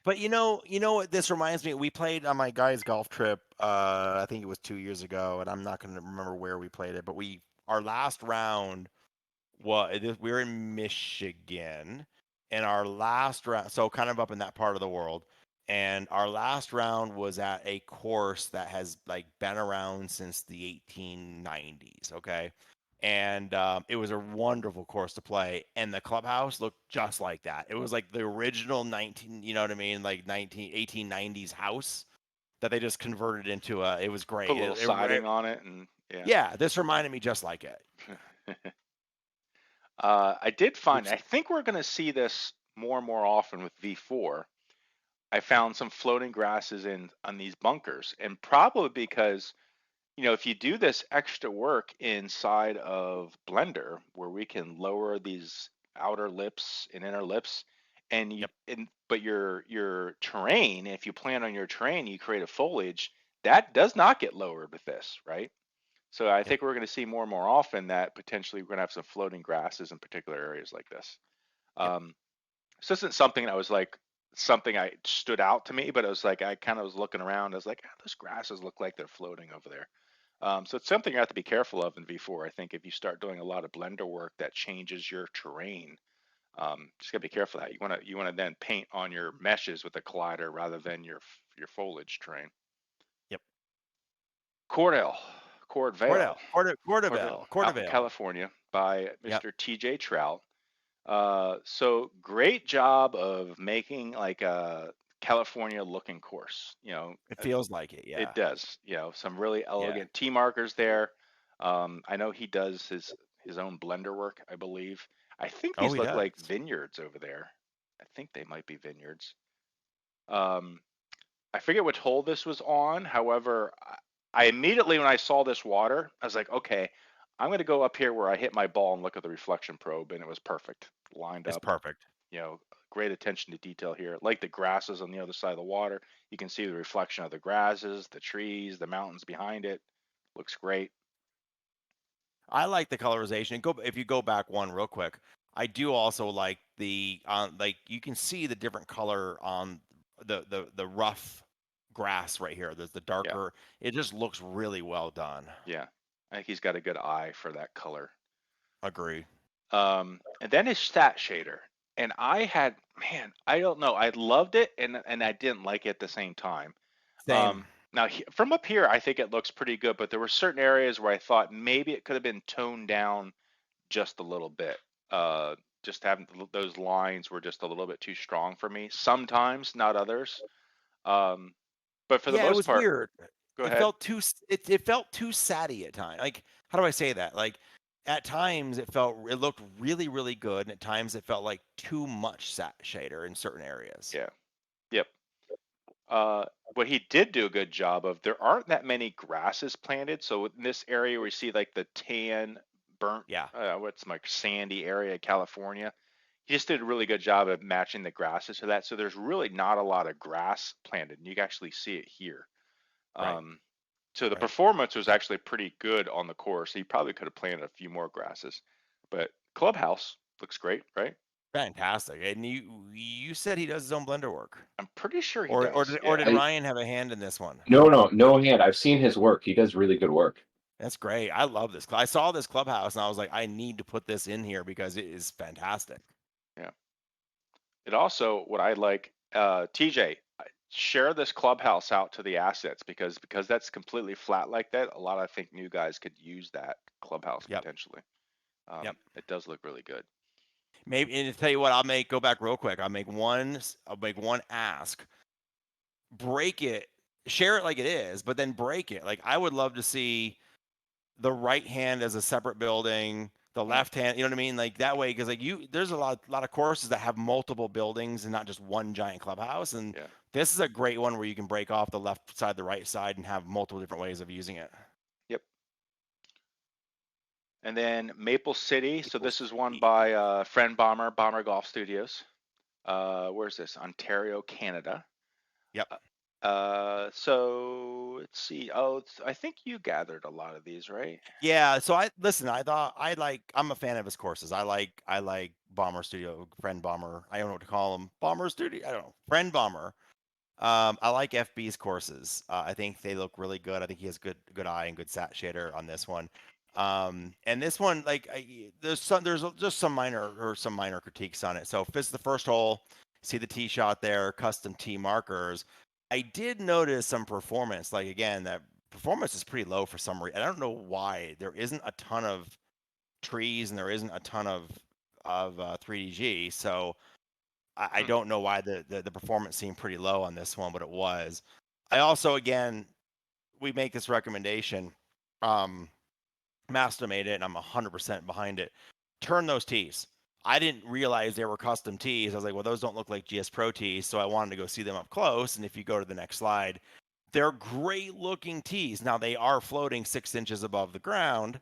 But But what this reminds me? We played on my guys' golf trip. I think it was 2 years ago, and I'm not going to remember where we played it. But our last round we were in Michigan, and our last round, so kind of up in that part of the world. And our last round was at a course that has like been around since the 1890s. Okay. And it was a wonderful course to play, and the clubhouse looked just like that. It was like the original 19, you know what I mean, like 1890s house that they just converted into it was great. Put a little siding on it, and yeah, this reminded me just like it. I did find, I think we're going to see this more and more often with V4. I found some floating grasses on these bunkers, and probably because if you do this extra work inside of Blender, where we can lower these outer lips and inner lips, but your terrain, if you plan on your terrain, you create a foliage that does not get lowered with this, right? So I think we're going to see more and more often that potentially we're going to have some floating grasses in particular areas like this. This isn't something that was like something I stood out to me, but it was like I kind of was looking around. I was like, those grasses look like they're floating over there. So it's something you have to be careful of in V4. I think if you start doing a lot of Blender work that changes your terrain, just gotta be careful of that. You wanna then paint on your meshes with a collider rather than your foliage terrain. Yep. CordeValle, out in CordeValle, California by Mr. TJ Trout. So great job of making like a California looking course. It feels like it, yeah. It does. Some really elegant T markers there. I know he does his own Blender work, I believe. I think these look like vineyards over there. I think they might be vineyards. I forget which hole this was on. However, I immediately, when I saw this water, I was like, okay, I'm going to go up here where I hit my ball and look at the reflection probe, and it was perfect, lined up. It's perfect. Great attention to detail here. Like the grasses on the other side of the water, you can see the reflection of the grasses, the trees, the mountains behind it. Looks great. I like the colorization. If you go back one real quick, I do also like the like you can see the different color on the rough grass right here. There's the darker. Yeah. It just looks really well done. Yeah, I think he's got a good eye for that color. Agree. And then his stat shader, and I don't know, I loved it and I didn't like it at the same time. Same. Now from up here, I think it looks pretty good, but there were certain areas where I thought maybe it could have been toned down just a little bit. Just having those lines were just a little bit too strong for me. Sometimes, not others. But for the most part, weird. Go ahead. It felt too satty at times. Like, how do I say that? Like, at times it looked really, really good, and at times it felt like too much shader in certain areas. Yeah. Yep. What he did do a good job of, there aren't that many grasses planted. So in this area where you see like the tan, burnt, what's like sandy area of California, he just did a really good job of matching the grasses to that. So there's really not a lot of grass planted, and you can actually see it here. Right. So the performance was actually pretty good on the course. He probably could have planted a few more grasses, but clubhouse looks great, right? Fantastic. And you said he does his own Blender work. I'm pretty sure he does. Or did Ryan have a hand in this one? No hand. I've seen his work. He does really good work. That's great. I love this. I saw this clubhouse and I was like, I need to put this in here because it is fantastic. Yeah. It also, what I like, TJ, share this clubhouse out to the assets because that's completely flat like that. A lot of, I think, new guys could use that clubhouse potentially. It does look really good. Maybe, and to tell you what, go back real quick. I'll make one ask. Break it, share it like it is, but then break it. Like, I would love to see the right hand as a separate building, the left hand, you know what I mean? Like, that way, because like there's a lot of courses that have multiple buildings and not just one giant clubhouse. And this is a great one where you can break off the left side, the right side, and have multiple different ways of using it. Yep. And then Maple City. So this is one by Friend Bomber Golf Studios. Where's this? Ontario, Canada. Yep. So let's see. I think you gathered a lot of these, right? Yeah. So I'm a fan of his courses. I like Bomber Studio, Friend Bomber. I don't know what to call them. Bomber Studio. I don't know. Friend Bomber. I like FB's courses. I think they look really good. I think he has good eye and good sat shader on this one. And this one, like, there's just some minor critiques on it. So if this is the first hole, see the tee shot there, custom tee markers. I did notice some performance. Like, again, that performance is pretty low for some reason. I don't know why. There isn't a ton of trees and there isn't a ton of 3DG. So I don't know why the performance seemed pretty low on this one, but it was. I also, again, we make this recommendation. Master made it, and I'm 100% behind it. Turn those tees. I didn't realize they were custom tees. I was like, well, those don't look like GS Pro tees, so I wanted to go see them up close. And if you go to the next slide, they're great looking tees. Now, they are floating 6 inches above the ground,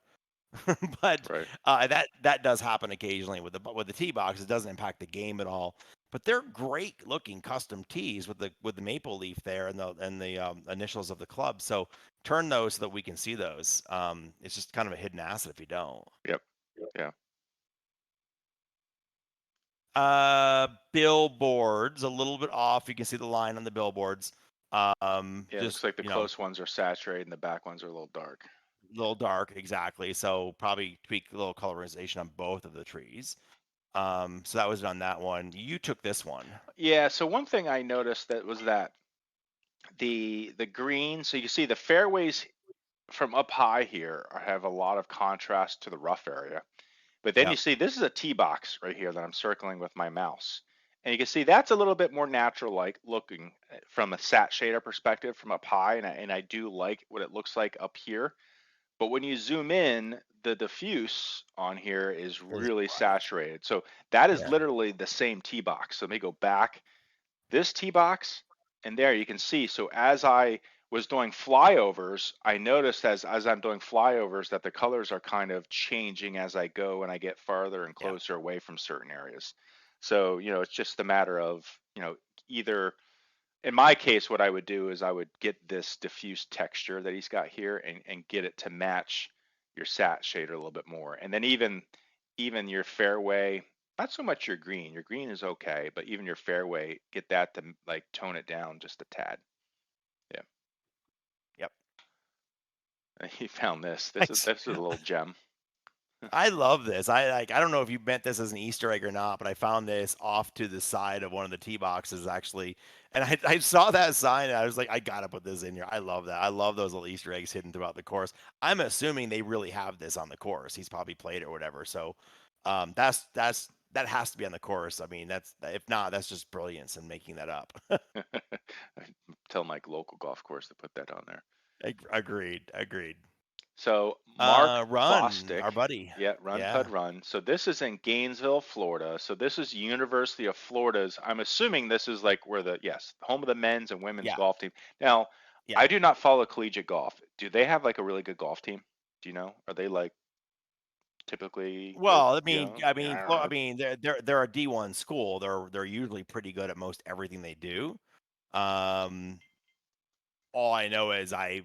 but that does happen occasionally with the tee box. It doesn't impact the game at all. But they're great looking custom tees with the maple leaf there and the initials of the club. So turn those so that we can see those. It's just kind of a hidden asset if you don't. Yep. Yeah. Billboards a little bit off. You can see the line on the billboards. Yeah, it looks like the close ones are saturated and the back ones are a little dark. A little dark, exactly. So probably tweak a little colorization on both of the trees. So that was on that one. You took this one. Yeah. So one thing I noticed that was that the green. So you see the fairways from up high here have a lot of contrast to the rough area. But then you see this is a tee box right here that I'm circling with my mouse. And you can see that's a little bit more natural like looking from a sat shader perspective from up high. And I do like what it looks like up here. But when you zoom in, the diffuse on here is really saturated. So that is literally the same tee box. So let me go back. This tee box and there you can see. So as I was doing flyovers, I noticed as I'm doing flyovers that the colors are kind of changing as I go and I get farther and closer away from certain areas. So, it's just a matter of, either in my case, what I would do is I would get this diffuse texture that he's got here and get it to match your sat shader a little bit more. And then even your fairway, not so much your green is okay, but even your fairway, get that to like tone it down just a tad. Yeah. Yep. He found this. This is a little gem. I love this. I don't know if you meant this as an Easter egg or not, but I found this off to the side of one of the tee boxes actually. And I saw that sign and I was like, I gotta put this in here. I love that. I love those little Easter eggs hidden throughout the course. I'm assuming they really have this on the course. He's probably played it or whatever. So that has to be on the course. I mean, if not, that's just brilliance in making that up. Tell my local golf course to put that on there. Agreed. So Mark Bostick, Bostick, our buddy. Pud Run. So this is in Gainesville, Florida. So this is University of Florida's. I'm assuming this is like where home of the men's and women's golf team. Now, I do not follow collegiate golf. Do they have like a really good golf team? Do you know? Are they like typically? Well, they're a D1 school. They're usually pretty good at most everything they do. All I know is I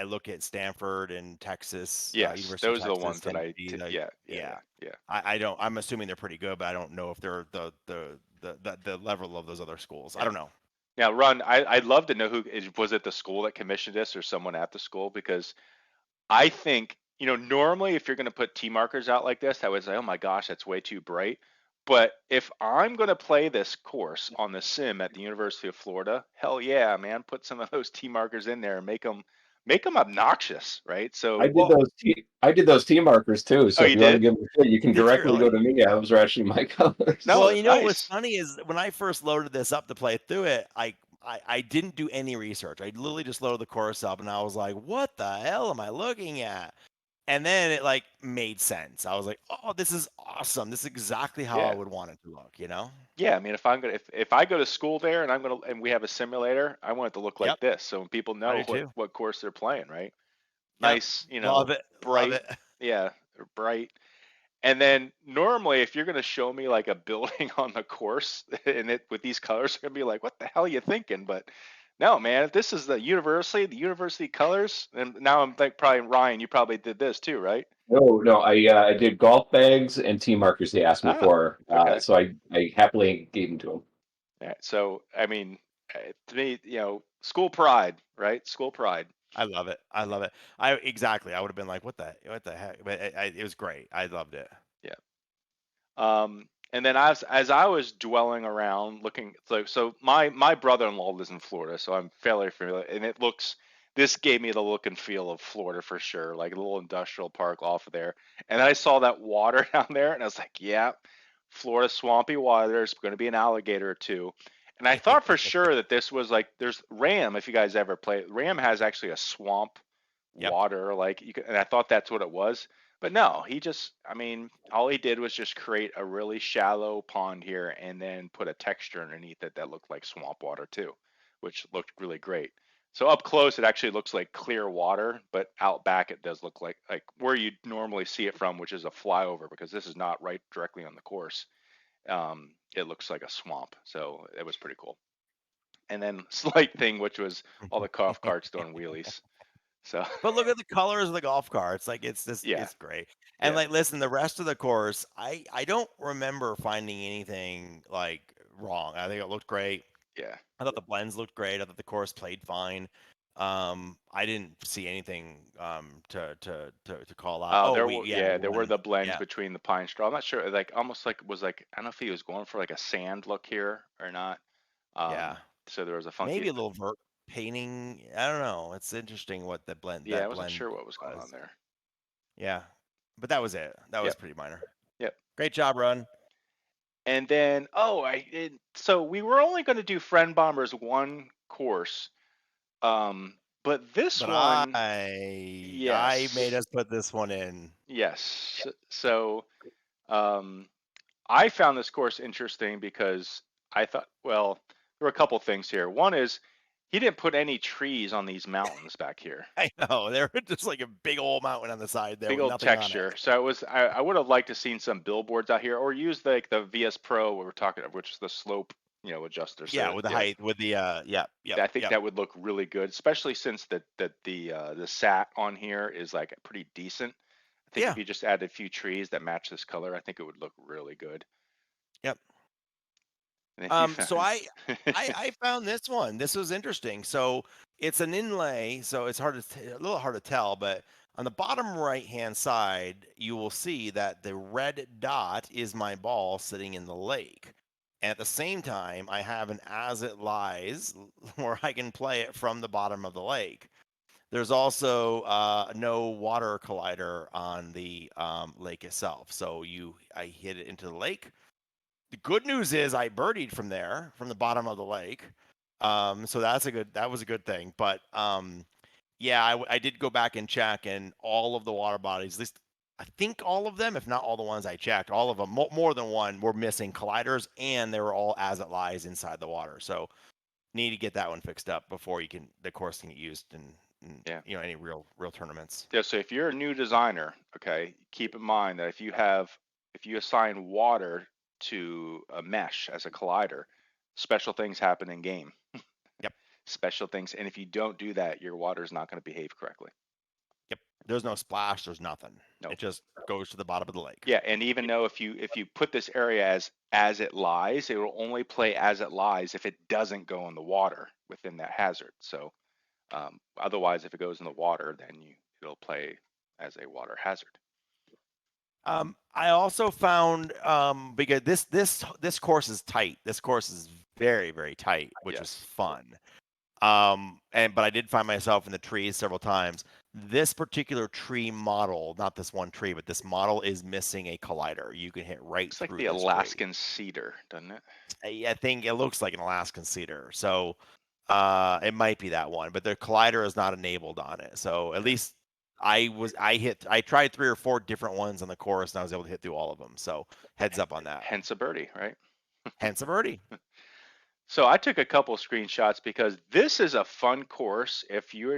look at Stanford and Texas. Yes, those are the ones that I. I'm assuming they're pretty good, but I don't know if they're the level of those other schools. I don't know. Now, Ron, I'd love to know was it the school that commissioned this or someone at the school? Because I think normally if you're going to put tee markers out like this, I would say, oh my gosh, that's way too bright. But if I'm going to play this course on the sim at the University of Florida, hell yeah, man, put some of those tee markers in there and make them make them obnoxious, right? So I did those tee markers too. So if you you want to did? give them a fit, you can Did you directly go really? to me. Those are actually my colors. No, Well, you know what's nice. funny is when I first loaded this up to play through it, I didn't do any research. I literally just loaded the course up, and I was like, "What the hell am I looking at?" And then it like made sense. I was like, "Oh, this is awesome. This is exactly how I Yeah. would want it to look." You know? Yeah, I mean, if I go to school there and we have a simulator, I want it to look like Yep. this, so when people I know do too. what course they're playing, right? Yep. Nice, Love it. Love bright, it. yeah, bright. And then normally, if you're going to show me like a building on the course and it with these colors, I'm gonna be like, what the hell are you thinking? But no, man, if this is the university colors, and now I'm like, probably Ryan, you probably did this too, right? No, I did golf bags and tee markers they asked me Oh, for. okay. So I happily gave them to them. Yeah, so I mean, to me, school pride, right? School pride. I love it. I love it. Exactly. I would have been like, what the heck? But it was great. I loved it. Yeah. And then as I was dwelling around looking, so my brother-in-law lives in Florida, so I'm fairly familiar, and this gave me the look and feel of Florida for sure, like a little industrial park off of there. And I saw that water down there, and I was like, yeah, Florida swampy water. There's going to be an alligator or two. And I thought for sure that this was like, there's Ram. If you guys ever play, Ram has actually a swamp Yep. water, like and I thought that's what it was. But no, I mean, all he did was just create a really shallow pond here and then put a texture underneath it that looked like swamp water too, which looked really great. So up close, it actually looks like clear water, but out back, it does look like where you normally see it from, which is a flyover, because this is not right directly on the course. It looks like a swamp. So it was pretty cool. And then slight thing, which was all the golf carts doing wheelies. So, but look at the colors of the golf carts. Like it's yeah, it's great. And like, listen, the rest of the course, I don't remember finding anything like wrong. I think it looked great. Yeah. I thought the blends looked great. I thought the course played fine. I didn't see anything to call out. There the were the blend. blends between the pine straw. I'm not sure, like almost like was like I don't know if he was going for like a sand look here or not. Yeah. So there was a funky, Maybe a little vert painting. I don't know. It's interesting what the blend. yeah, I That wasn't blend sure what was going on there. Yeah, but that was it. That was pretty minor. Yep. Great job, Run. And then so we were only going to do Friend Bombers one course, but this one, I made us put this one in. Yes. So, I found this course interesting because I thought, well, there were a couple things here. One is he didn't put any trees on these mountains back here. I know, they're just like a big old mountain on the side there, big with old nothing texture. on it. So I would have liked to seen some billboards out here, or use like the VS Pro we were talking of, which is the slope, adjuster. So Yeah, with the height, with the I think that would look really good, especially since the sat on here is like pretty decent. I think if you just add a few trees that match this color, I think it would look really good. Yep. So I found this one. This was interesting. So it's an inlay, so it's a little hard to tell, but on the bottom right-hand side, you will see that the red dot is my ball sitting in the lake. And at the same time, I have an as it lies where I can play it from the bottom of the lake. There's also no water collider on the lake itself. So I hit it into the lake. The good news is I birdied from there, from the bottom of the lake. So that was a good thing. But yeah, I did go back and check, and all of the water bodies, at least I think all of them, if not all the ones I checked, all of them, more than one, were missing colliders, and they were all as it lies inside the water. So need to get that one fixed up before the course can get used in any real tournaments. Yeah. So if you're a new designer, okay, keep in mind that if you assign water to a mesh as a collider, special things happen in game. Yep. Special things, and if you don't do that, your water is not going to behave correctly. Yep. There's no splash. There's nothing. No. It just goes to the bottom of the lake. Yeah, and even though if you put this area as it lies, it will only play as it lies if it doesn't go in the water within that hazard. So otherwise, if it goes in the water, then it'll play as a water hazard. I also found because this course is tight. This course is very, very tight, which is fun. But I did find myself in the trees several times. This particular tree model, not this one tree, but this model is missing a collider. You can hit right It's through like the this Alaskan cedar, doesn't it? I think it looks like an Alaskan cedar. So it might be that one, but the collider is not enabled on it. So at least I tried 3 or 4 different ones on the course, and I was able to hit through all of them. So heads up on that. Hence a birdie, right? Hence a birdie. So I took a couple screenshots because this is a fun course. If you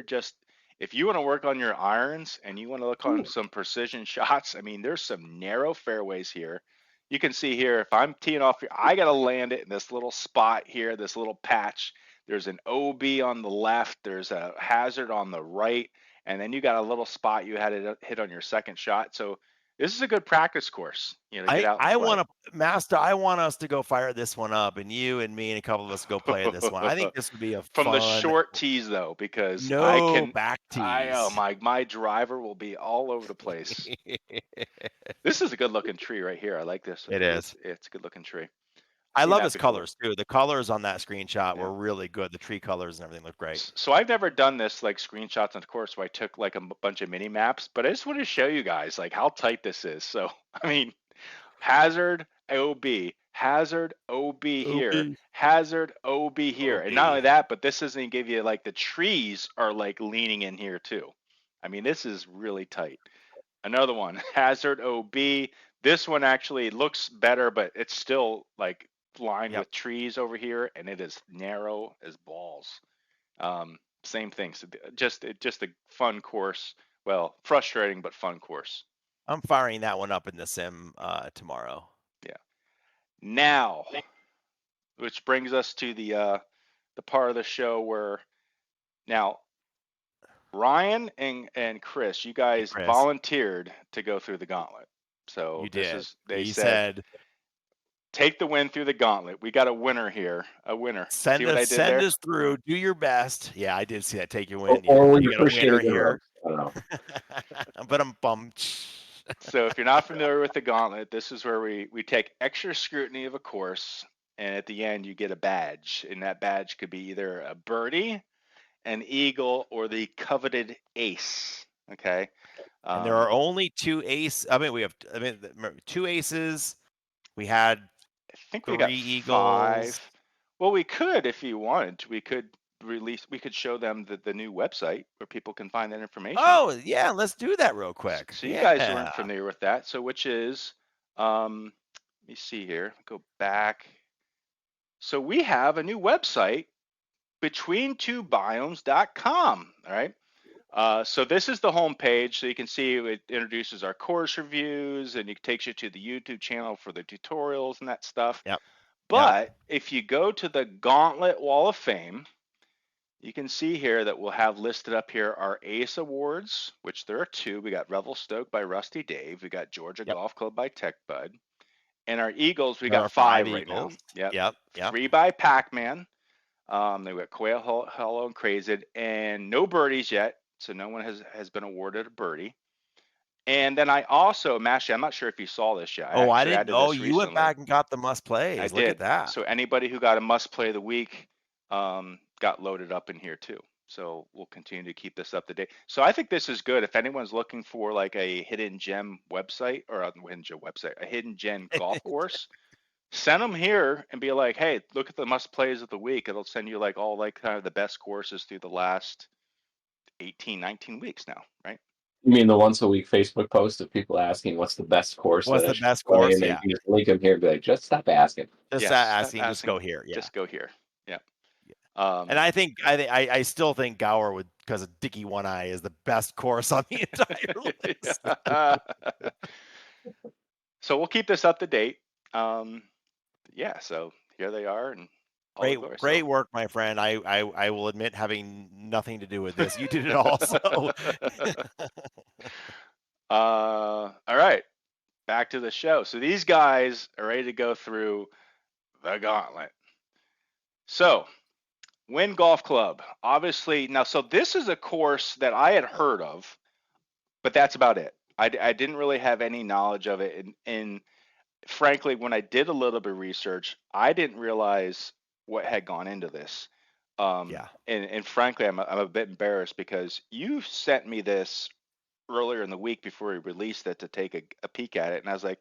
want to work on your irons and you want to look on some precision shots, I mean, there's some narrow fairways here. You can see here, if I'm teeing off here, I got to land it in this little spot here, this little patch. There's an OB on the left, there's a hazard on the right, and then you got a little spot you had to hit on your second shot. So this is a good practice course, to get out and I play. want to, Master, I want us to go fire this one up, and you and me and a couple of us go play this one. I think this would be a from fun... the short tees though, because back tees. My driver will be all over the place. This is a good looking tree right here. I like this. It is. It's a good looking tree. I love his colors too. The colors on that screenshot were really good. The tree colors and everything looked great. So I've never done this like screenshots on the course where I took like a bunch of mini maps, but I just want to show you guys like how tight this is. So I mean, hazard OB, hazard OB here, hazard OB here, and not only that, but this doesn't even give you like the trees are like leaning in here too. I mean, this is really tight. Another one, hazard OB. This one actually looks better, but it's still like lined with trees over here, and it is narrow as balls. Same thing. So just a fun course. Well, frustrating but fun course. I'm firing that one up in the sim tomorrow. Yeah. Now, which brings us to the part of the show where now Ryan and Chris, you guys volunteered to go through the gauntlet. So you this did. is they said take the win through the gauntlet. We got a winner here, a winner. Send us through. Do your best. Yeah, I did see that. Take your win. Or you got a winner here. I don't know. But I'm bummed. So if you're not familiar with the gauntlet, this is where we take extra scrutiny of a course, and at the end you get a badge, and that badge could be either a birdie, an eagle, or the coveted ace. Okay. And there are only 2 aces. We have 2 aces. We had I think 3 we got eagles. 5. Well, we could, if you wanted, we could show them the new website where people can find that information. Oh yeah, let's do that real quick. So you guys weren't familiar with that. So which is, let me see here, go back. So we have a new website, betweentwobiomes.com. All right. So this is the home page. So you can see it introduces our course reviews, and it takes you to the YouTube channel for the tutorials and that stuff. Yep. But if you go to the Gauntlet Wall of Fame, you can see here that we'll have listed up here our ACE Awards, which there are 2. We got Revelstoke by Rusty Dave. We got Georgia Golf Club by Tech Bud. And our Eagles, we got 5 right now. Yep. 3 by Pac-Man. They got Quail Hollow and Crazed, and no birdies yet. So no one has been awarded a birdie. And then I also, Mashy, I'm not sure if you saw this yet. I didn't know. You went back and got the must plays. I Look did. At that. So anybody who got a must play of the week got loaded up in here too. So we'll continue to keep this up to date. So I think this is good. If anyone's looking for like a hidden gem website or a hidden gem golf course, send them here and be like, hey, look at the must plays of the week. It'll send you like all like kind of the best courses through the last 18, 19 weeks now, right? You mean the once a week Facebook post of people asking what's the best course? What's the best course? And you just link them here and be like, just stop asking. Just asking. Just go here. Yeah. Just go here. Yeah. And I still think Gower would, because of Dicky One Eye, is the best course on the entire list. So we'll keep this up to date. So here they are, and great work, my friend. I will admit having nothing to do with this. You did it also. All right, back to the show. So these guys are ready to go through the gauntlet. So Wynn Golf Club, obviously. Now, so this is a course that I had heard of, but that's about it. I didn't really have any knowledge of it. And frankly, when I did a little bit of research, I didn't realize what had gone into this. And frankly, I'm a bit embarrassed because you sent me this earlier in the week before we released it to take a peek at it, and I was like,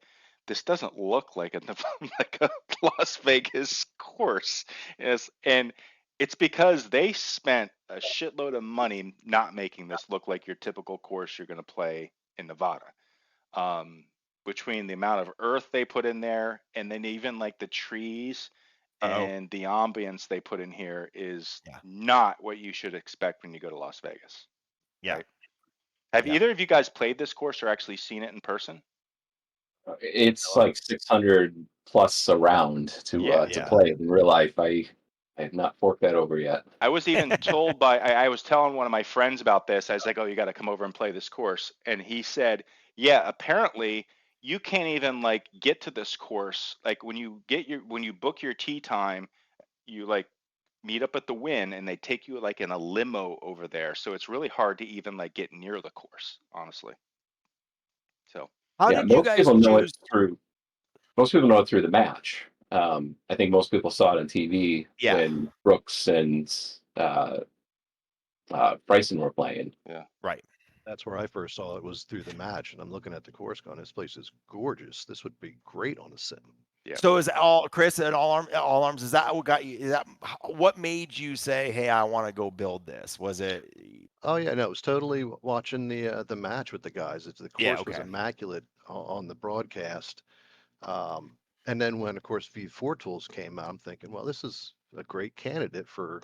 this doesn't look like like a Las Vegas course. And it's because they spent a shitload of money not making this look like your typical course you're going to play in Nevada. Between the amount of earth they put in there, and then even like the trees and the ambience they put in here is not what you should expect when you go to Las Vegas. Yeah. Right? Have either of you guys played this course or actually seen it in person? It's like 600 plus around to play in real life. I have not forked that over yet. I was even told by I was telling one of my friends about this. I was like, "Oh, you got to come over and play this course," and he said, "Yeah, apparently you can't even like get to this course. Like when you book your tee time, you like meet up at the Wynn, and they take you like in a limo over there. So it's really hard to even like get near the course, honestly." So how did you guys choose? Most people know it through the match. I think most people saw it on TV when Brooks and Bryson were playing. Yeah, right. That's where I first saw it, was through the match, and I'm looking at the course going, this place is gorgeous. This would be great on a sim. Yeah. So is Chris at All Arms? Is that what got you? Is that what made you say, "Hey, I want to go build this"? Was it? Oh yeah, no, it was totally watching the match with the guys. The course was immaculate on the broadcast. And then when, of course, V4 tools came out, I'm thinking, well, this is a great candidate for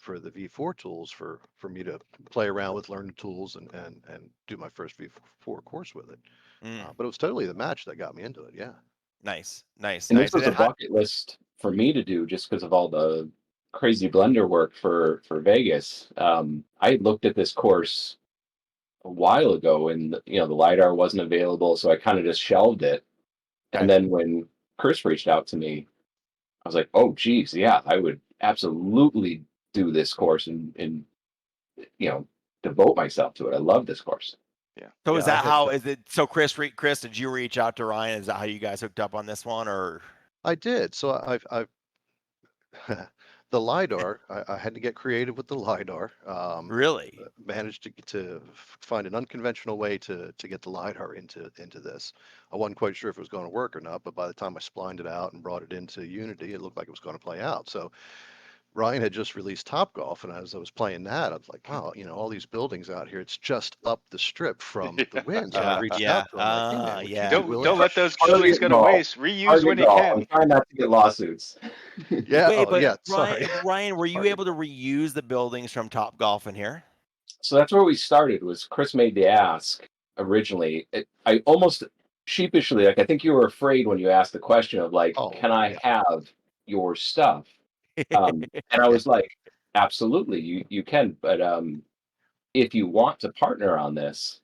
the V4 tools for me to play around with, learn the tools, and do my first V4 course with it. But it was totally the match that got me into it. Yeah. Nice. And this was a bucket list for me to do just because of all the crazy blender work for Vegas. I looked at this course a while ago, and the LiDAR wasn't available, so I kind of just shelved it. And then when Chris reached out to me, I was like, "Oh, geez, yeah, I would absolutely do this course and devote myself to it. I love this course." Yeah. So is that how? Is it? So Chris, did you reach out to Ryan? Is that how you guys hooked up on this one, or? I did. So I've the LiDAR, I had to get creative with the LiDAR. Really? Managed to find an unconventional way to get the LiDAR into this. I wasn't quite sure if it was going to work or not, but by the time I splined it out and brought it into Unity, it looked like it was going to play out. So Ryan had just released Topgolf, and as I was playing that, I was like, wow, all these buildings out here, it's just up the strip from the Wynn. So I reached out to him, like, hey, man, would you be willing don't let those buildings go to waste. Reuse when you can. I'm trying not to get lawsuits. Yeah. Wait, but yeah, sorry. Ryan, were you able to reuse the buildings from Topgolf in here? So that's where we started. Was Chris made the ask originally? I almost sheepishly, like, I think you were afraid when you asked the question of like, can I have your stuff? And I was like, absolutely, you can. But if you want to partner on this,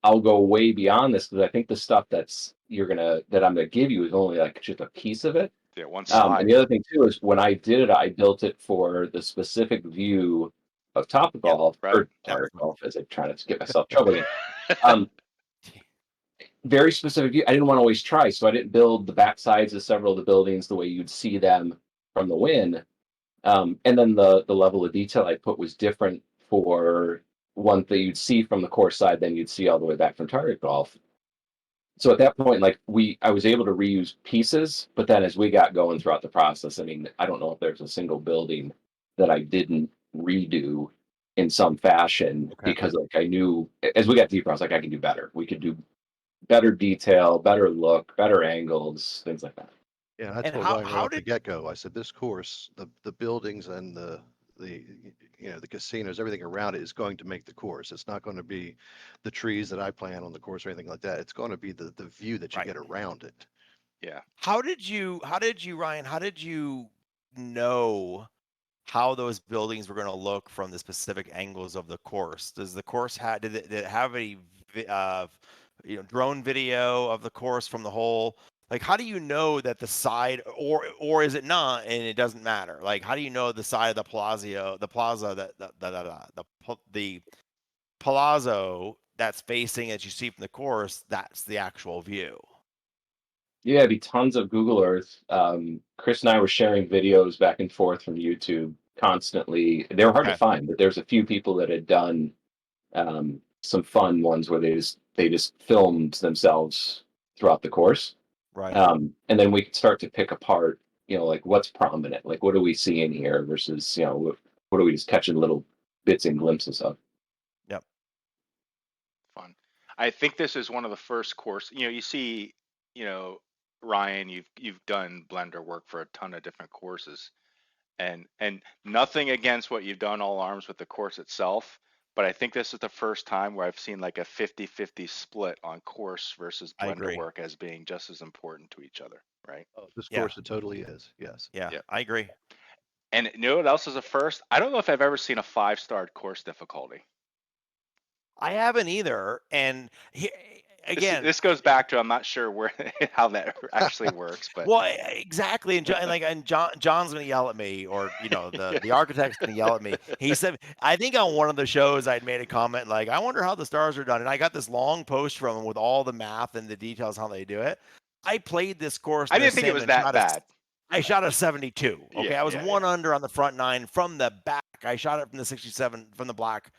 I'll go way beyond this, because I think the stuff that I'm gonna give you is only like just a piece of it. Yeah, one slide. And the other thing too is when I did it, I built it for the specific view of Topgolf, or Topgolf, as I'm trying to get myself in trouble again. Very specific view. I didn't want to always try, so I didn't build the back sides of several of the buildings the way you'd see them from the Wynn. And then the level of detail I put was different for one that you'd see from the course side than you'd see all the way back from Target Golf. So at that point, like I was able to reuse pieces, but then as we got going throughout the process, I mean, I don't know if there's a single building that I didn't redo in some fashion, because like I knew as we got deeper, I was like, I can do better. We could do better detail, better look, better angles, things like that. Yeah, that's what Ryan right off the get-go. I said, this course, the buildings and the casinos, everything around it is going to make the course. It's not going to be the trees that I plan on the course or anything like that. It's going to be the view that you get around it. Yeah. How did you, Ryan, how did you know how those buildings were going to look from the specific angles of the course? Does the course did it have a drone video of the course from the whole? Like, how do you know that the side, or is it not, and it doesn't matter? Like, how do you know the side of the plaza the palazzo that's facing, as you see from the course, that's the actual view? Yeah, it'd be tons of Google Earth. Chris and I were sharing videos back and forth from YouTube constantly. They were hard to find, but there's a few people that had done some fun ones where they just filmed themselves throughout the course. Right. And then we could start to pick apart, like what's prominent, like what are we seeing here versus, what are we just catching little bits and glimpses of. Yep. Fun. I think this is one of the first course, you see, Ryan, you've done Blender work for a ton of different courses, and nothing against what you've done all arms with the course itself, but I think this is the first time where I've seen like a 50-50 split on course versus Blender work as being just as important to each other, right? Oh, this course, it totally is. Yes. Yeah, I agree. And you know what else is a first? I don't know if I've ever seen a 5-star course difficulty. I haven't either. And again, this goes back to I'm not sure how that actually works, but well, exactly. And John's gonna yell at me, or the architect's gonna yell at me. He said, I think on one of the shows I'd made a comment like, I wonder how the stars are done, and I got this long post from him with all the math and the details how they do it. I played this course. I didn't think it was that bad. I shot a 72. Okay, I was one under on the front 9 from the back. I shot it from the 67 from the black.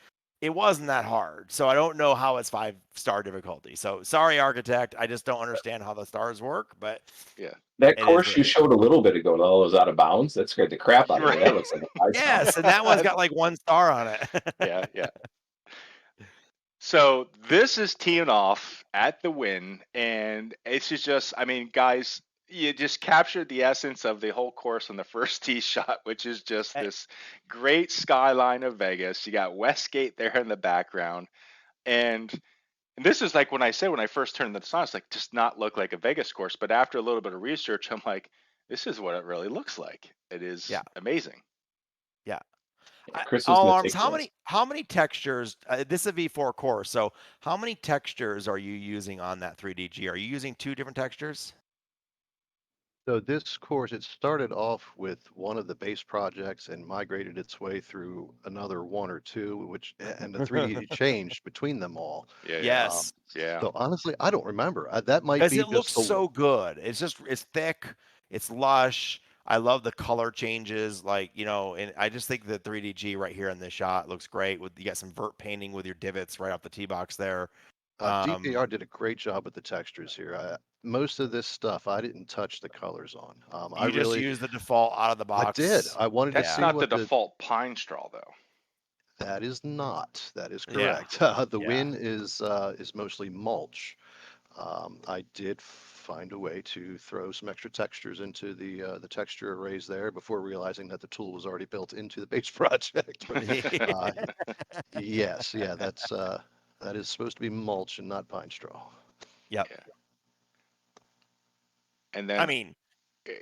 It wasn't that hard, so I don't know how it's 5-star difficulty. So sorry, architect, I just don't understand how the stars work. But that course you showed a little bit ago, though, was out of bounds. That scared the crap out of me. That looks like a 5-star. Yes, and that one's got like 1 star on it. Yeah. So this is teeing off at the Wynn, and it's just, I mean, guys, you just captured the essence of the whole course on the first tee shot, which is just this great skyline of Vegas. You got Westgate there in the background, and this is like when I first turned this on, it's like just not look like a Vegas course. But after a little bit of research, I'm like, this is what it really looks like. It is amazing. Yeah. All arms. How many textures? This is a V4 course, so how many textures are you using on that 3DG? Are you using 2 different textures? So this course, it started off with one of the base projects and migrated its way through another 1 or 2, and the 3D changed between them all. Yes. So honestly, I don't remember. That might be because it looks so good. It's thick. It's lush. I love the color changes, and I just think the 3DG right here in this shot looks great. You got some vert painting with your divots right off the tee box there. DPR did a great job with the textures here. Most of this stuff I didn't touch the colors on. I just used the default out of the box. I did. I wanted to see. That's not the default pine straw, though. That is not. That is correct. The Wynn is mostly mulch. I did find a way to throw some extra textures into the texture arrays there before realizing that the tool was already built into the base project. Yes, that is supposed to be mulch and not pine straw. Yep. Yeah. And then,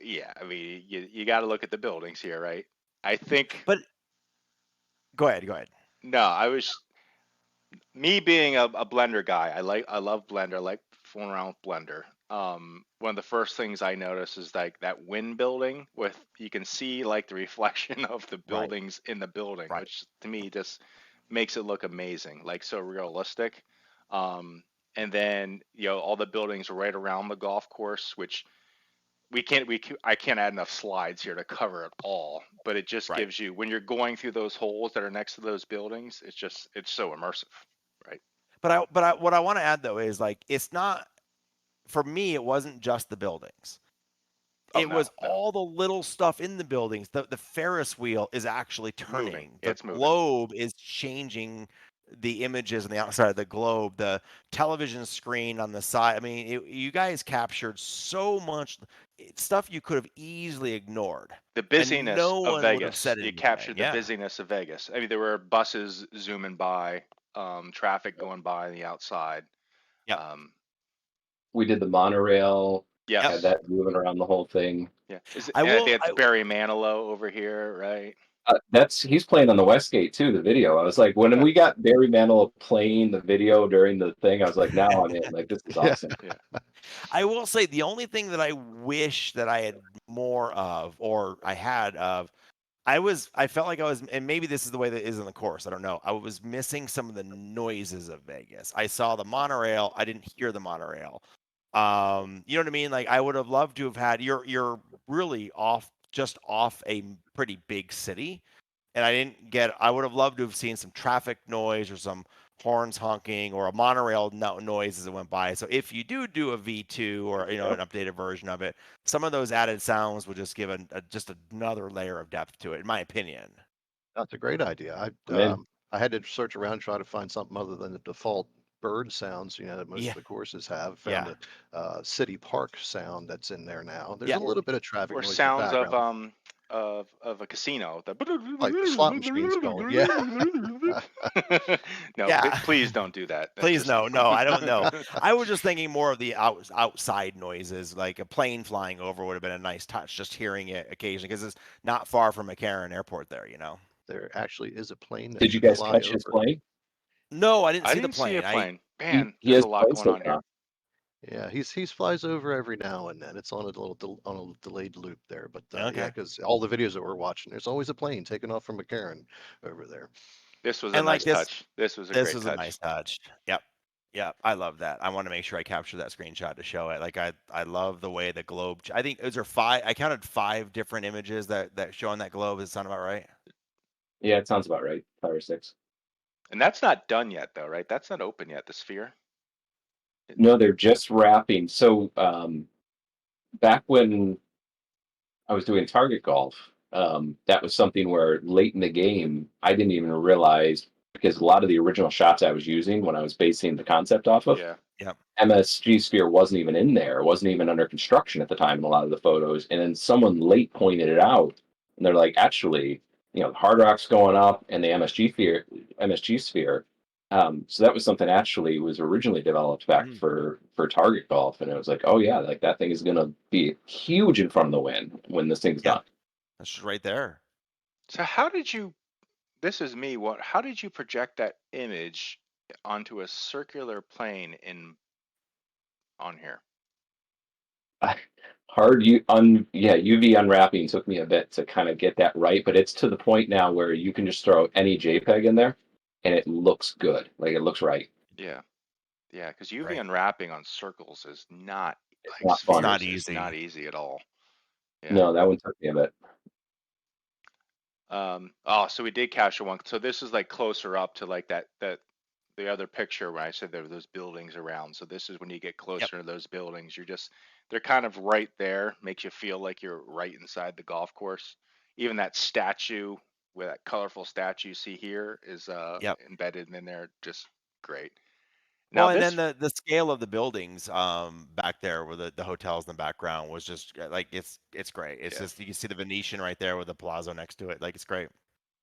you got to look at the buildings here, right? I think. But go ahead. No, me being a Blender guy. I love Blender. I like fooling around with Blender. One of the first things I notice is like that Wynn building you can see like the reflection of the buildings in the building, which to me just makes it look amazing, like so realistic. And then all the buildings right around the golf course, which I can't add enough slides here to cover it all, but it just gives you, when you're going through those holes that are next to those buildings, it's so immersive, right? But what I want to add though is like, it's not, for me, it wasn't just the buildings. It was all the little stuff in the buildings. The Ferris wheel is actually turning. The globe is changing the images on the outside of the globe. The television screen on the side. I mean, you guys captured so much stuff you could have easily ignored. The busyness of Vegas. You captured the busyness of Vegas. I mean, there were buses zooming by, traffic going by on the outside. Yeah. We did the monorail. Yes. Had that moving around the whole thing. Yeah. I think it's Barry Manilow over here, right? He's playing on the Westgate too, the video. I was like, when we got Barry Manilow playing the video during the thing, I was like, now I'm in. Like, this is awesome. I will say the only thing that I wish that I had more of, or I had of, I felt like I was, and maybe this is the way that it is in the course, I don't know. I was missing some of the noises of Vegas. I saw the monorail. I didn't hear the monorail. You know what I mean? Like, I would have loved to have had, you're really off a pretty big city. and I would have loved to have seen some traffic noise or some horns honking or a monorail noise as it went by. So if you do a V2 or an updated version of it, some of those added sounds would just give just another layer of depth to it, in my opinion. That's a great idea. I had to search around, try to find something other than the default bird sounds, that most of the courses have. Found the city park sound that's in there now. There's a little bit of traffic noise in the sounds background. Of a casino. Like the slot machines going. Yeah. No, please don't do that. Please no, I don't know. I was just thinking more of the outside noises, like a plane flying over would have been a nice touch, just hearing it occasionally, because it's not far from McCarran Airport there, There actually is a plane that Did you should guys fly catch over. his plane? No, I didn't see I the didn't see a plane. Man, he there's has a lot going on here. Yeah, he's flies over every now and then. It's on a delayed loop there, but yeah, Okay. because all the videos that we're watching, there's always a plane taking off from McCarran over there. This was a nice touch. This was a great touch. A nice touch. Yep. I love that. I want to make sure I capture that screenshot to show it. Like I love the way the globe. I think is there 5. I counted 5 different images that show on that globe. Does it sound about right? Yeah, it sounds about right. 5 or 6. And that's not done yet, though, right? That's not open yet. The sphere. No, they're just wrapping. So back when I was doing target golf, that was something where late in the game I didn't even realize, because a lot of the original shots I was using when I was basing the concept off of, MSG Sphere wasn't even in there. It wasn't even under construction at the time in a lot of the photos. And then someone late pointed it out, and they're like, actually, the Hard Rock's going up and the MSG Sphere. So that was something actually was originally developed back for target golf, and it was like, oh yeah, like that thing is going to be huge in front of the Wynn when this thing's done. That's just right there. So how did you? This is me. How did you project that image onto a circular plane on here? UV unwrapping took me a bit to kind of get that right, but it's to the point now where you can just throw any JPEG in there and it looks good. Like it looks right. Yeah, because UV unwrapping on circles is not it's not easy. It's not easy at all. Yeah. No, that one took me a bit. So we did capture one. So this is like closer up to like that the other picture where I said there were those buildings around. So this is when you get closer to those buildings. They're kind of right there. Makes you feel like you're right inside the golf course. Even that statue, with that colorful statue you see here, is embedded in there. Just great. Now, and then the scale of the buildings back there with the hotels in the background was just like it's great. It's just you can see the Venetian right there with the Palazzo next to it. Like it's great.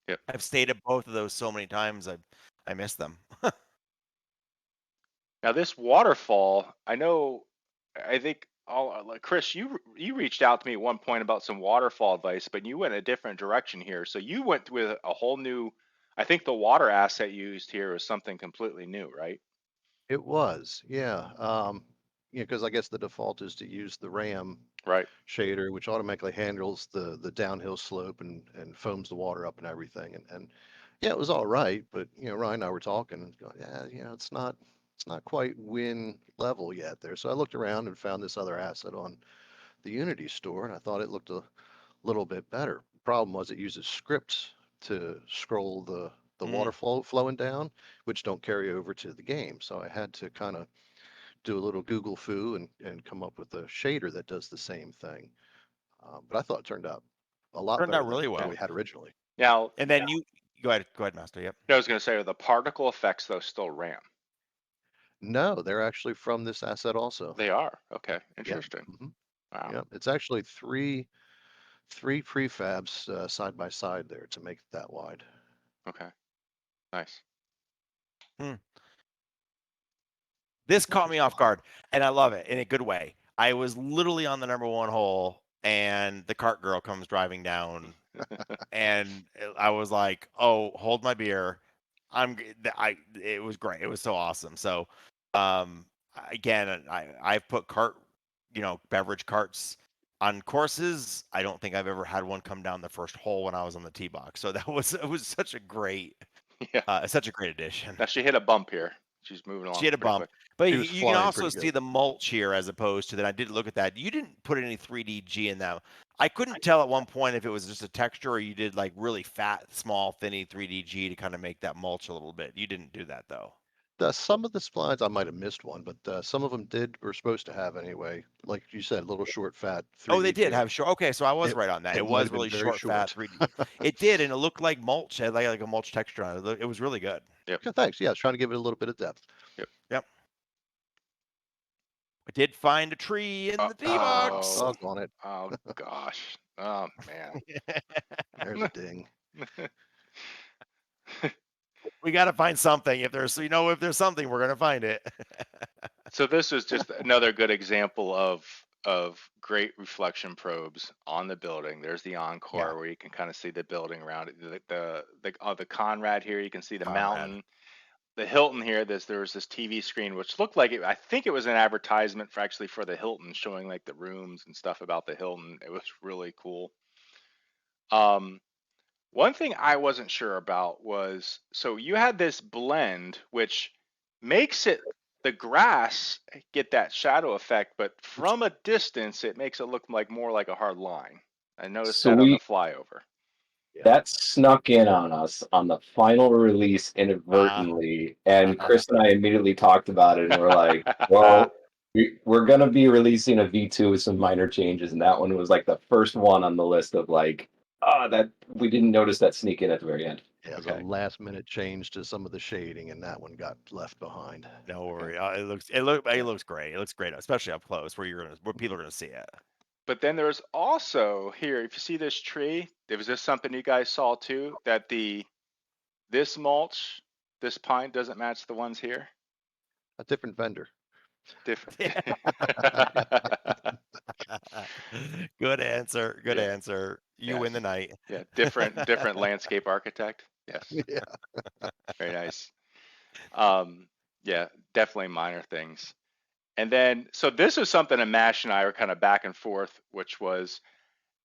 Yep. I've stayed at both of those so many times. I miss them. Now this waterfall, I think Chris, you reached out to me at one point about some waterfall advice, but you went a different direction here. So you went with a whole new. I think the water asset you used here was something completely new, right? It was, yeah. Because I guess the default is to use the RAM shader, which automatically handles the downhill slope and foams the water up and everything. And yeah, it was all right, but Ryan and I were talking and going, it's not quite Wynn level yet there. So I looked around and found this other asset on the Unity store, and I thought it looked a little bit better. The problem was it uses scripts to scroll the water flowing down, which don't carry over to the game. So I had to kind of do a little Google foo and come up with a shader that does the same thing. But I thought it turned out a lot better really than well we had originally. Now, and then you go ahead, Master. Yep. I was going to say, are the particle effects though still RAM? No, they're actually from this asset also. They are. Okay, interesting. Yeah. Mm-hmm. Wow. Yeah, it's actually three prefabs side by side there to make it that wide. Okay, nice. This caught me off guard, and I love it in a good way. I was literally on the number 1 hole, and the cart girl comes driving down, and I was like, "Oh, hold my beer." It was great. It was so awesome. So, again, I've put beverage carts on courses. I don't think I've ever had one come down the first hole when I was on the tee box. So it was such a great, such a great addition. Now she hit a bump here. She's moving along. She had a pretty bump, quick. but She was you can flying also pretty see good. the mulch here as opposed to that. I did look at that. You didn't put any 3DG in that. I couldn't tell at one point if it was just a texture or you did like really fat, small, thinny 3DG to kind of make that mulch a little bit. You didn't do that though. Some of the splines, I might have missed one, but some of them were supposed to have anyway. Like you said, little short, fat 3D. Oh, they did have short. Okay, so I was right on that. It might was have been really very short, fat 3D. It did, and it looked like mulch. It had like a mulch texture on it. It was really good. Yep. Yeah, thanks. Yeah, I was trying to give it a little bit of depth. Yep. I did find a tree in the tee box. Doggone it. Oh gosh. Oh man. There's a ding. We got to find something. If there's something, we're gonna find it. So this is just another good example of great reflection probes on the building. There's the Encore where you can kind of see the building around it. The Conrad here, you can see the mountain. The Hilton here, there was this TV screen which looked like I think it was an advertisement for the Hilton, showing like the rooms and stuff about the Hilton. It was really cool. One thing I wasn't sure about was, so you had this blend which makes the grass get that shadow effect, but from a distance it makes it look more like a hard line. I noticed that on the flyover. That snuck in on us on the final release inadvertently, and Chris and I immediately talked about it, and we're like, well, we're going to be releasing a V2 with some minor changes, and that one was like the first one on the list of like, that we didn't notice that sneak in at the very end. Yeah, it was a last-minute change to some of the shading, and that one got left behind. No worry. It looks great. It looks great, especially up close where people are gonna see it. But then there's also here, if you see this tree, was this something you guys saw too? That this mulch, this pine doesn't match the ones here? A different vendor. Different. Good answer. Good answer. You win the night. Yeah, different landscape architect. Yes. Yeah. Very nice. Yeah, definitely minor things. And then, so this is something that Mash and I were kind of back and forth, which was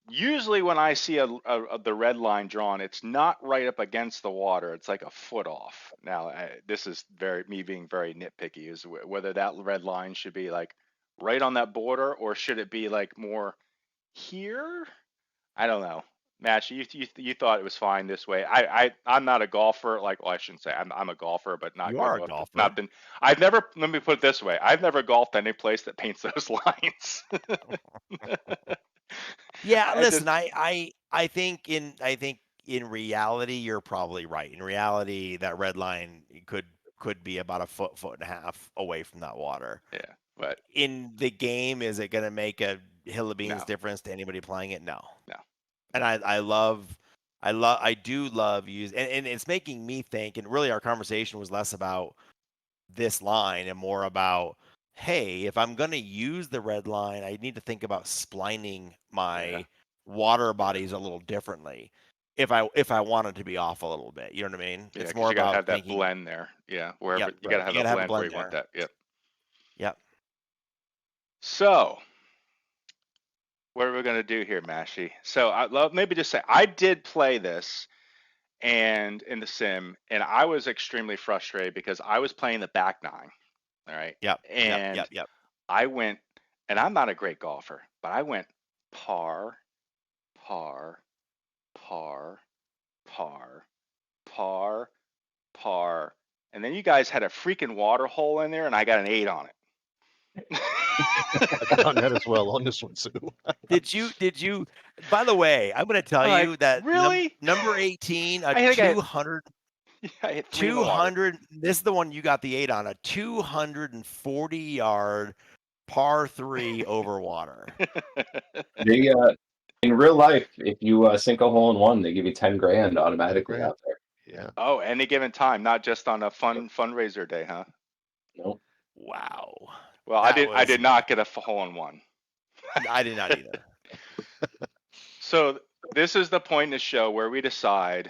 usually when I see the red line drawn, it's not right up against the water. It's like a foot off. Now, this is me being very nitpicky, is whether that red line should be like right on that border or should it be like more here? I don't know. Mash, you thought it was fine this way. I'm not a golfer. Like, well, I shouldn't say I'm a golfer, but not. You are a golfer. Not been. I've never. Let me put it this way. I've never golfed any place that paints those lines. Yeah, listen. I think in reality, you're probably right. In reality, that red line could be about a foot and a half away from that water. Yeah, but in the game, is it going to make a hill of beans difference to anybody playing it? No. And I do love use, and it's making me think, and really our conversation was less about this line and more about, hey, if I'm going to use the red line, I need to think about splining my water bodies a little differently. If I want it to be off a little bit, you know what I mean? Yeah, it's more you gotta about have that blend there. Yeah, wherever you gotta have that blend where you want that. Yep. So, what are we gonna do here, Mashy? So maybe just say I did play this and in the sim, and I was extremely frustrated because I was playing the back nine. All right. Yep. And I went, and I'm not a great golfer, but I went par, par, par, par, par, par, and then you guys had a freaking water hole in there, and I got an 8 on it. I've done that as well on this one too. Did you? By the way, I'm going to tell you that really number 18, a 200. 200. This is the one you got the 8 on, a 240-yard par 3 over water. They in real life, if you sink a hole in one, they give you 10 grand automatically out there. Yeah. Oh, any given time, not just on a fundraiser day, huh? Nope. Wow. Well, I did not get a hole in one. I did not either. So this is the point in the show where we decide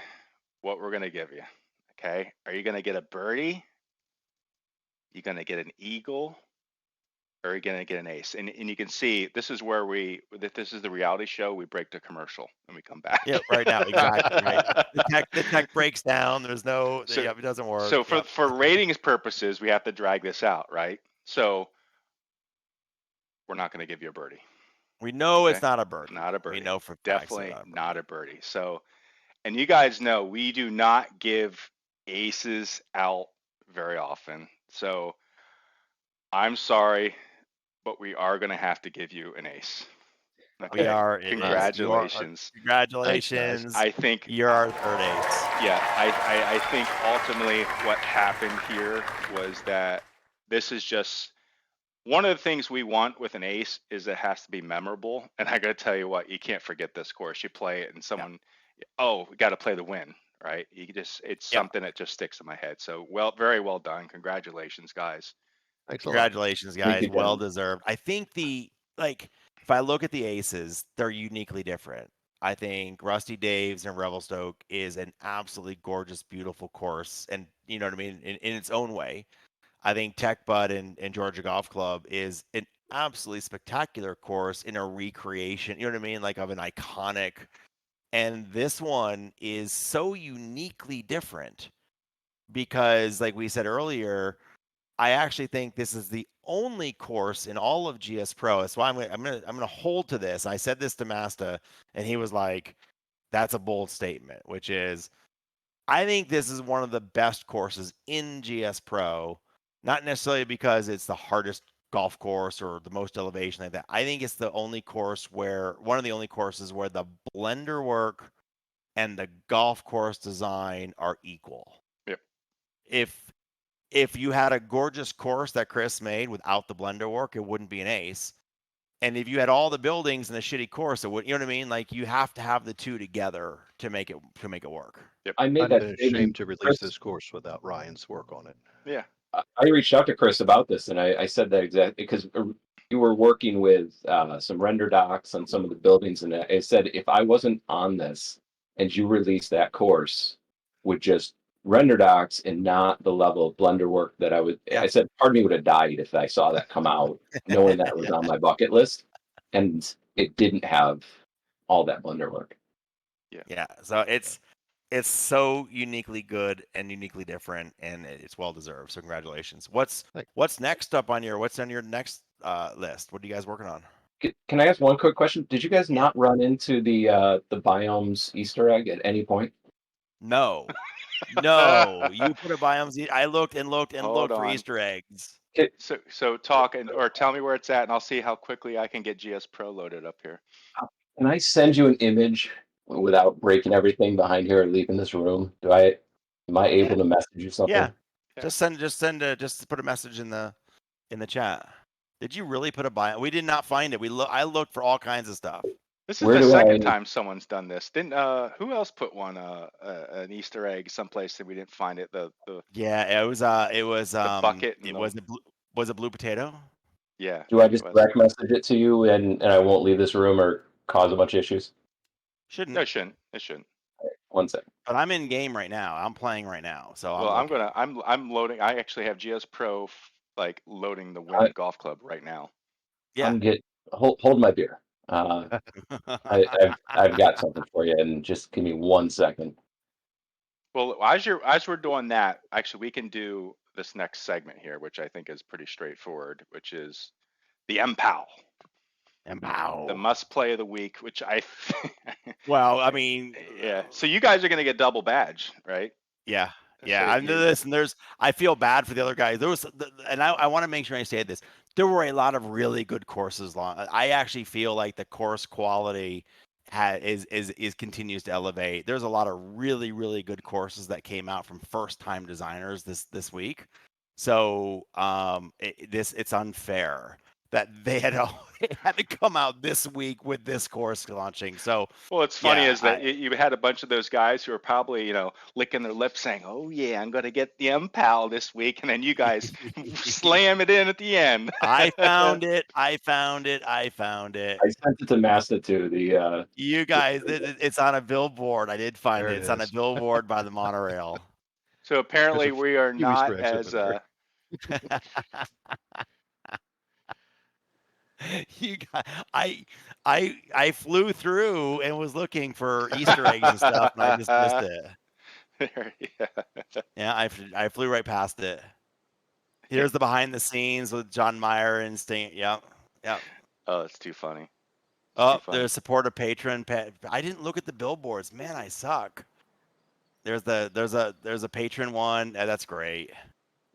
what we're gonna give you. Okay, are you gonna get a birdie? You gonna get an eagle? are you going to get an ace? And you can see this is where this is the reality show. We break to commercial and we come back. Yeah, right now, exactly. Right, the tech breaks down. There's no, it doesn't work. So for ratings purposes, we have to drag this out, right? So we're not going to give you a birdie. We know it's not a birdie. Not a birdie. We know for definitely not a birdie. So, and you guys know we do not give aces out very often. So I'm sorry, but we are going to have to give you an ace. Okay. We are. Congratulations. Congratulations. I think you're our third ace. Yeah, I think ultimately what happened here was that this is just one of the things we want with an ace is it has to be memorable. And I got to tell you what, you can't forget this course. You play it and someone, we got to play the Wynn, right? It's something that just sticks in my head. So very well done. Congratulations, guys. Thanks Congratulations, guys. Well deserved. I think if I look at the aces, they're uniquely different. I think Rusty Dave's and Revelstoke is an absolutely gorgeous, beautiful course. And you know what I mean? In its own way. I think Tech Bud and Georgia Golf Club is an absolutely spectacular course in a recreation, you know what I mean? Like of an iconic. And this one is so uniquely different because, like we said earlier, I actually think this is the only course in all of GS Pro. That's why I'm gonna hold to this. I said this to Masta, and he was like, "That's a bold statement," which is, I think this is one of the best courses in GS Pro. Not necessarily because it's the hardest golf course or the most elevation like that. I think it's the only course one of the only courses where the blender work and the golf course design are equal. Yep. If you had a gorgeous course that Chris made without the blender work, it wouldn't be an ace. And if you had all the buildings and a shitty course, it would, you know what I mean? Like you have to have the two together to make it work. Yep. I made that shame to release this course without Ryan's work on it. Yeah. I reached out to Chris about this, and I said that exactly because you were working with some render docs on some of the buildings, and I said if I wasn't on this and you released that course with just render docs and not the level of blender work that I would, I said part of me would have died if I saw that come out, knowing that was on my bucket list, and it didn't have all that blender work. Yeah. So it's so uniquely good and uniquely different, and it's well deserved. So congratulations. What's next up on what's on your next list? What are you guys working on? Can I ask one quick question? Did you guys not run into the Biomes Easter egg at any point? No. No. You put a Biomes. I looked and looked for Easter eggs. So talk or tell me where it's at, and I'll see how quickly I can get GS Pro loaded up here. Can I send you an image without breaking everything behind here or leaving this room? Am I able to message you something? Yeah. Just put a message in the chat. Did you really put a bio? We did not find it. I looked for all kinds of stuff. This is the second time someone's done this. Didn't who else put one an Easter egg someplace that we didn't find it? Yeah, it was the bucket. Was it Blue Potato? Yeah. Do I just direct message it to you and I won't leave this room or cause a bunch of issues? Shouldn't. No, it shouldn't. Right, 1 second. But I'm in game right now. I'm playing right now. So I'm loading. I actually have GS Pro loading the Wynn golf club right now. Yeah. Hold my beer. I've got something for you, and just give me 1 second. Well, as we're doing that, actually, we can do this next segment here, which I think is pretty straightforward, which is the MPOW. The must play of the week, which well, I mean, yeah. So you guys are going to get double badge, right? Yeah. Yeah. I know this, and I feel bad for the other guys. And I want to make sure I say this. There were a lot of really good courses. I actually feel like the course quality continues to elevate. There's a lot of really, really good courses that came out from first time designers this week. So it's unfair that they had to come out this week with this course launching. So it's funny is that you had a bunch of those guys who are probably licking their lips saying, "Oh yeah, I'm going to get the MPAL this week," and then you guys slam it in at the end. I found it. I sent it to Masta too. You guys, it's on a billboard. I did find it. It's on a billboard by the monorail. So apparently we are not as I flew through and was looking for Easter eggs and stuff, and I just missed it. Yeah, I flew right past it. Here's the behind the scenes with John Mayer and Sting. Yep. Oh, it's too funny. There's support a patron. I didn't look at the billboards. Man, I suck. There's a patron one. That's great.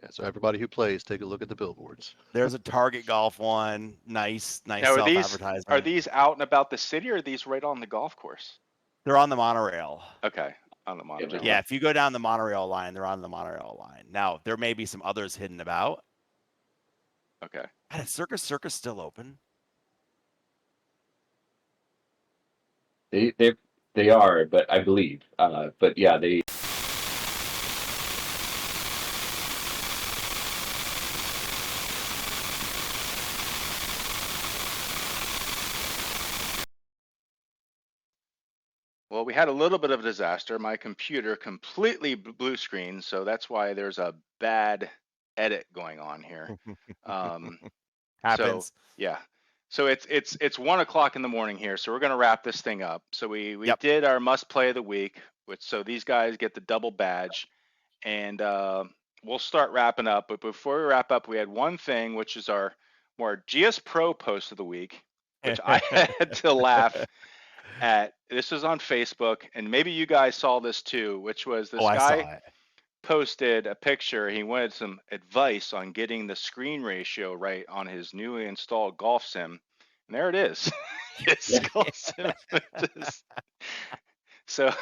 Yeah, so everybody who plays, take a look at the billboards. There's a Target Golf one. Nice now, self-advertisement. Are these out and about the city, or are these right on the golf course? They're on the monorail. Okay, on the monorail. Yeah, if you go down the monorail line, they're on the monorail line. Now, there may be some others hidden about. Okay. Is Circus still open? They are, but I believe. But yeah, they. Well, we had a little bit of a disaster. My computer completely blue screen, so that's why there's a bad edit going on here. Happens. So, yeah. So it's 1:00 in the morning here, so we're gonna wrap this thing up. So we did our must play of the week, so these guys get the double badge, and we'll start wrapping up. But before we wrap up, we had one thing, which is our GS Pro post of the week, which I had to laugh at. This was on Facebook, and maybe you guys saw this too, which was this guy posted a picture. He wanted some advice on getting the screen ratio right on his newly installed golf sim, and there it is. Golf sim. So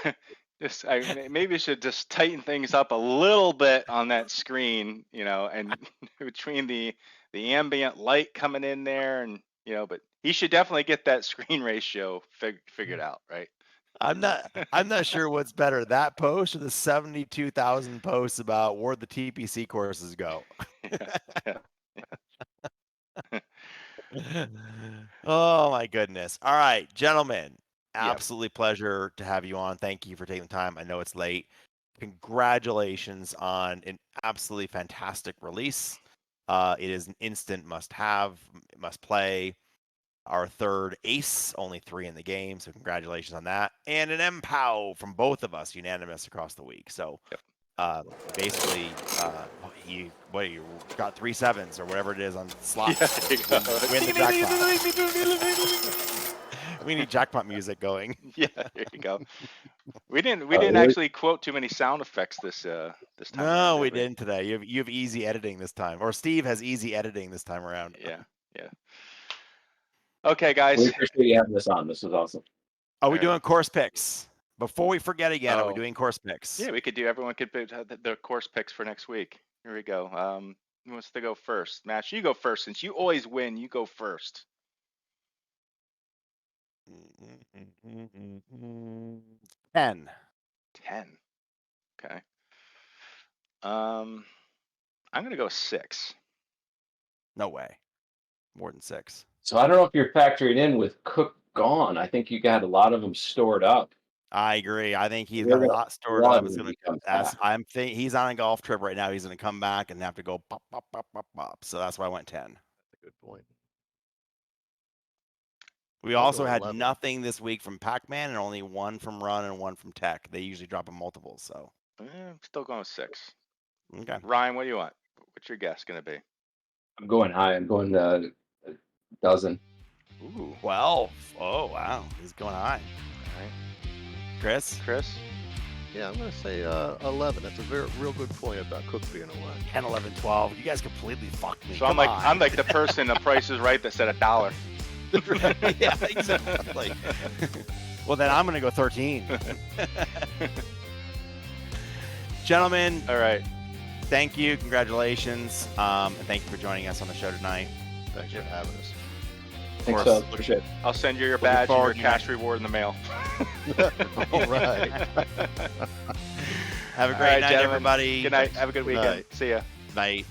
maybe you should just tighten things up a little bit on that screen, and between the ambient light coming in there, and but he should definitely get that screen ratio figured out, right? I'm not sure what's better, that post or the 72,000 posts about where the TPC courses go. Oh my goodness. All right, gentlemen, absolutely pleasure to have you on. Thank you for taking the time. I know it's late. Congratulations on an absolutely fantastic release. It is an instant must-have, must-play. Our third ace, only 3 in the game, so congratulations on that. And an MPOW from both of us, unanimous across the week. So basically, you got 3 7s or whatever it is on slots. Win the jackpot. We need jackpot music going. Yeah, there you go. We didn't actually quote too many sound effects this time. No, we didn't today. You have easy editing this time, or Steve has easy editing this time around. Yeah. Okay, guys. We appreciate you having us on. This was awesome. Are we doing course picks? Before we forget again, are we doing course picks? Yeah, we could do. Everyone could pick their course picks for next week. Here we go. Who wants to go first? Mash, you go first. Since you always win, you go first. 10. 10. Okay. I'm gonna go 6. No way. More than 6. So I don't know if you're factoring in with Cook gone. I think you got a lot of them stored up. I agree. I think he's got a lot stored up. He's on a golf trip right now. He's going to come back and have to go pop, pop, pop, pop, pop. So that's why I went 10. That's a good point. We also had 11. Nothing this week from Pac-Man and only 1 from Run and 1 from Tech. They usually drop a multiples. So I'm still going with 6. Okay. Ryan, what do you want? What's your guess going to be? I'm going high. I'm going a dozen. Ooh, 12. Oh, wow. He's going high. All right. Chris? Yeah, I'm going to say 11. That's a real good point about Cook being away. 10, 11, 12. You guys completely fucked me. So I'm like the person, the Price is Right, that said $1. Yeah, exactly. Well, then I'm going to go 13. Gentlemen. All right. Thank you. Congratulations. And thank you for joining us on the show tonight. Thanks for having us. Thanks, so appreciate it. I'll send you your badge and your cash reward in the mail. All right. Have a great night, everybody. Good night. Have a good weekend. See ya. Night.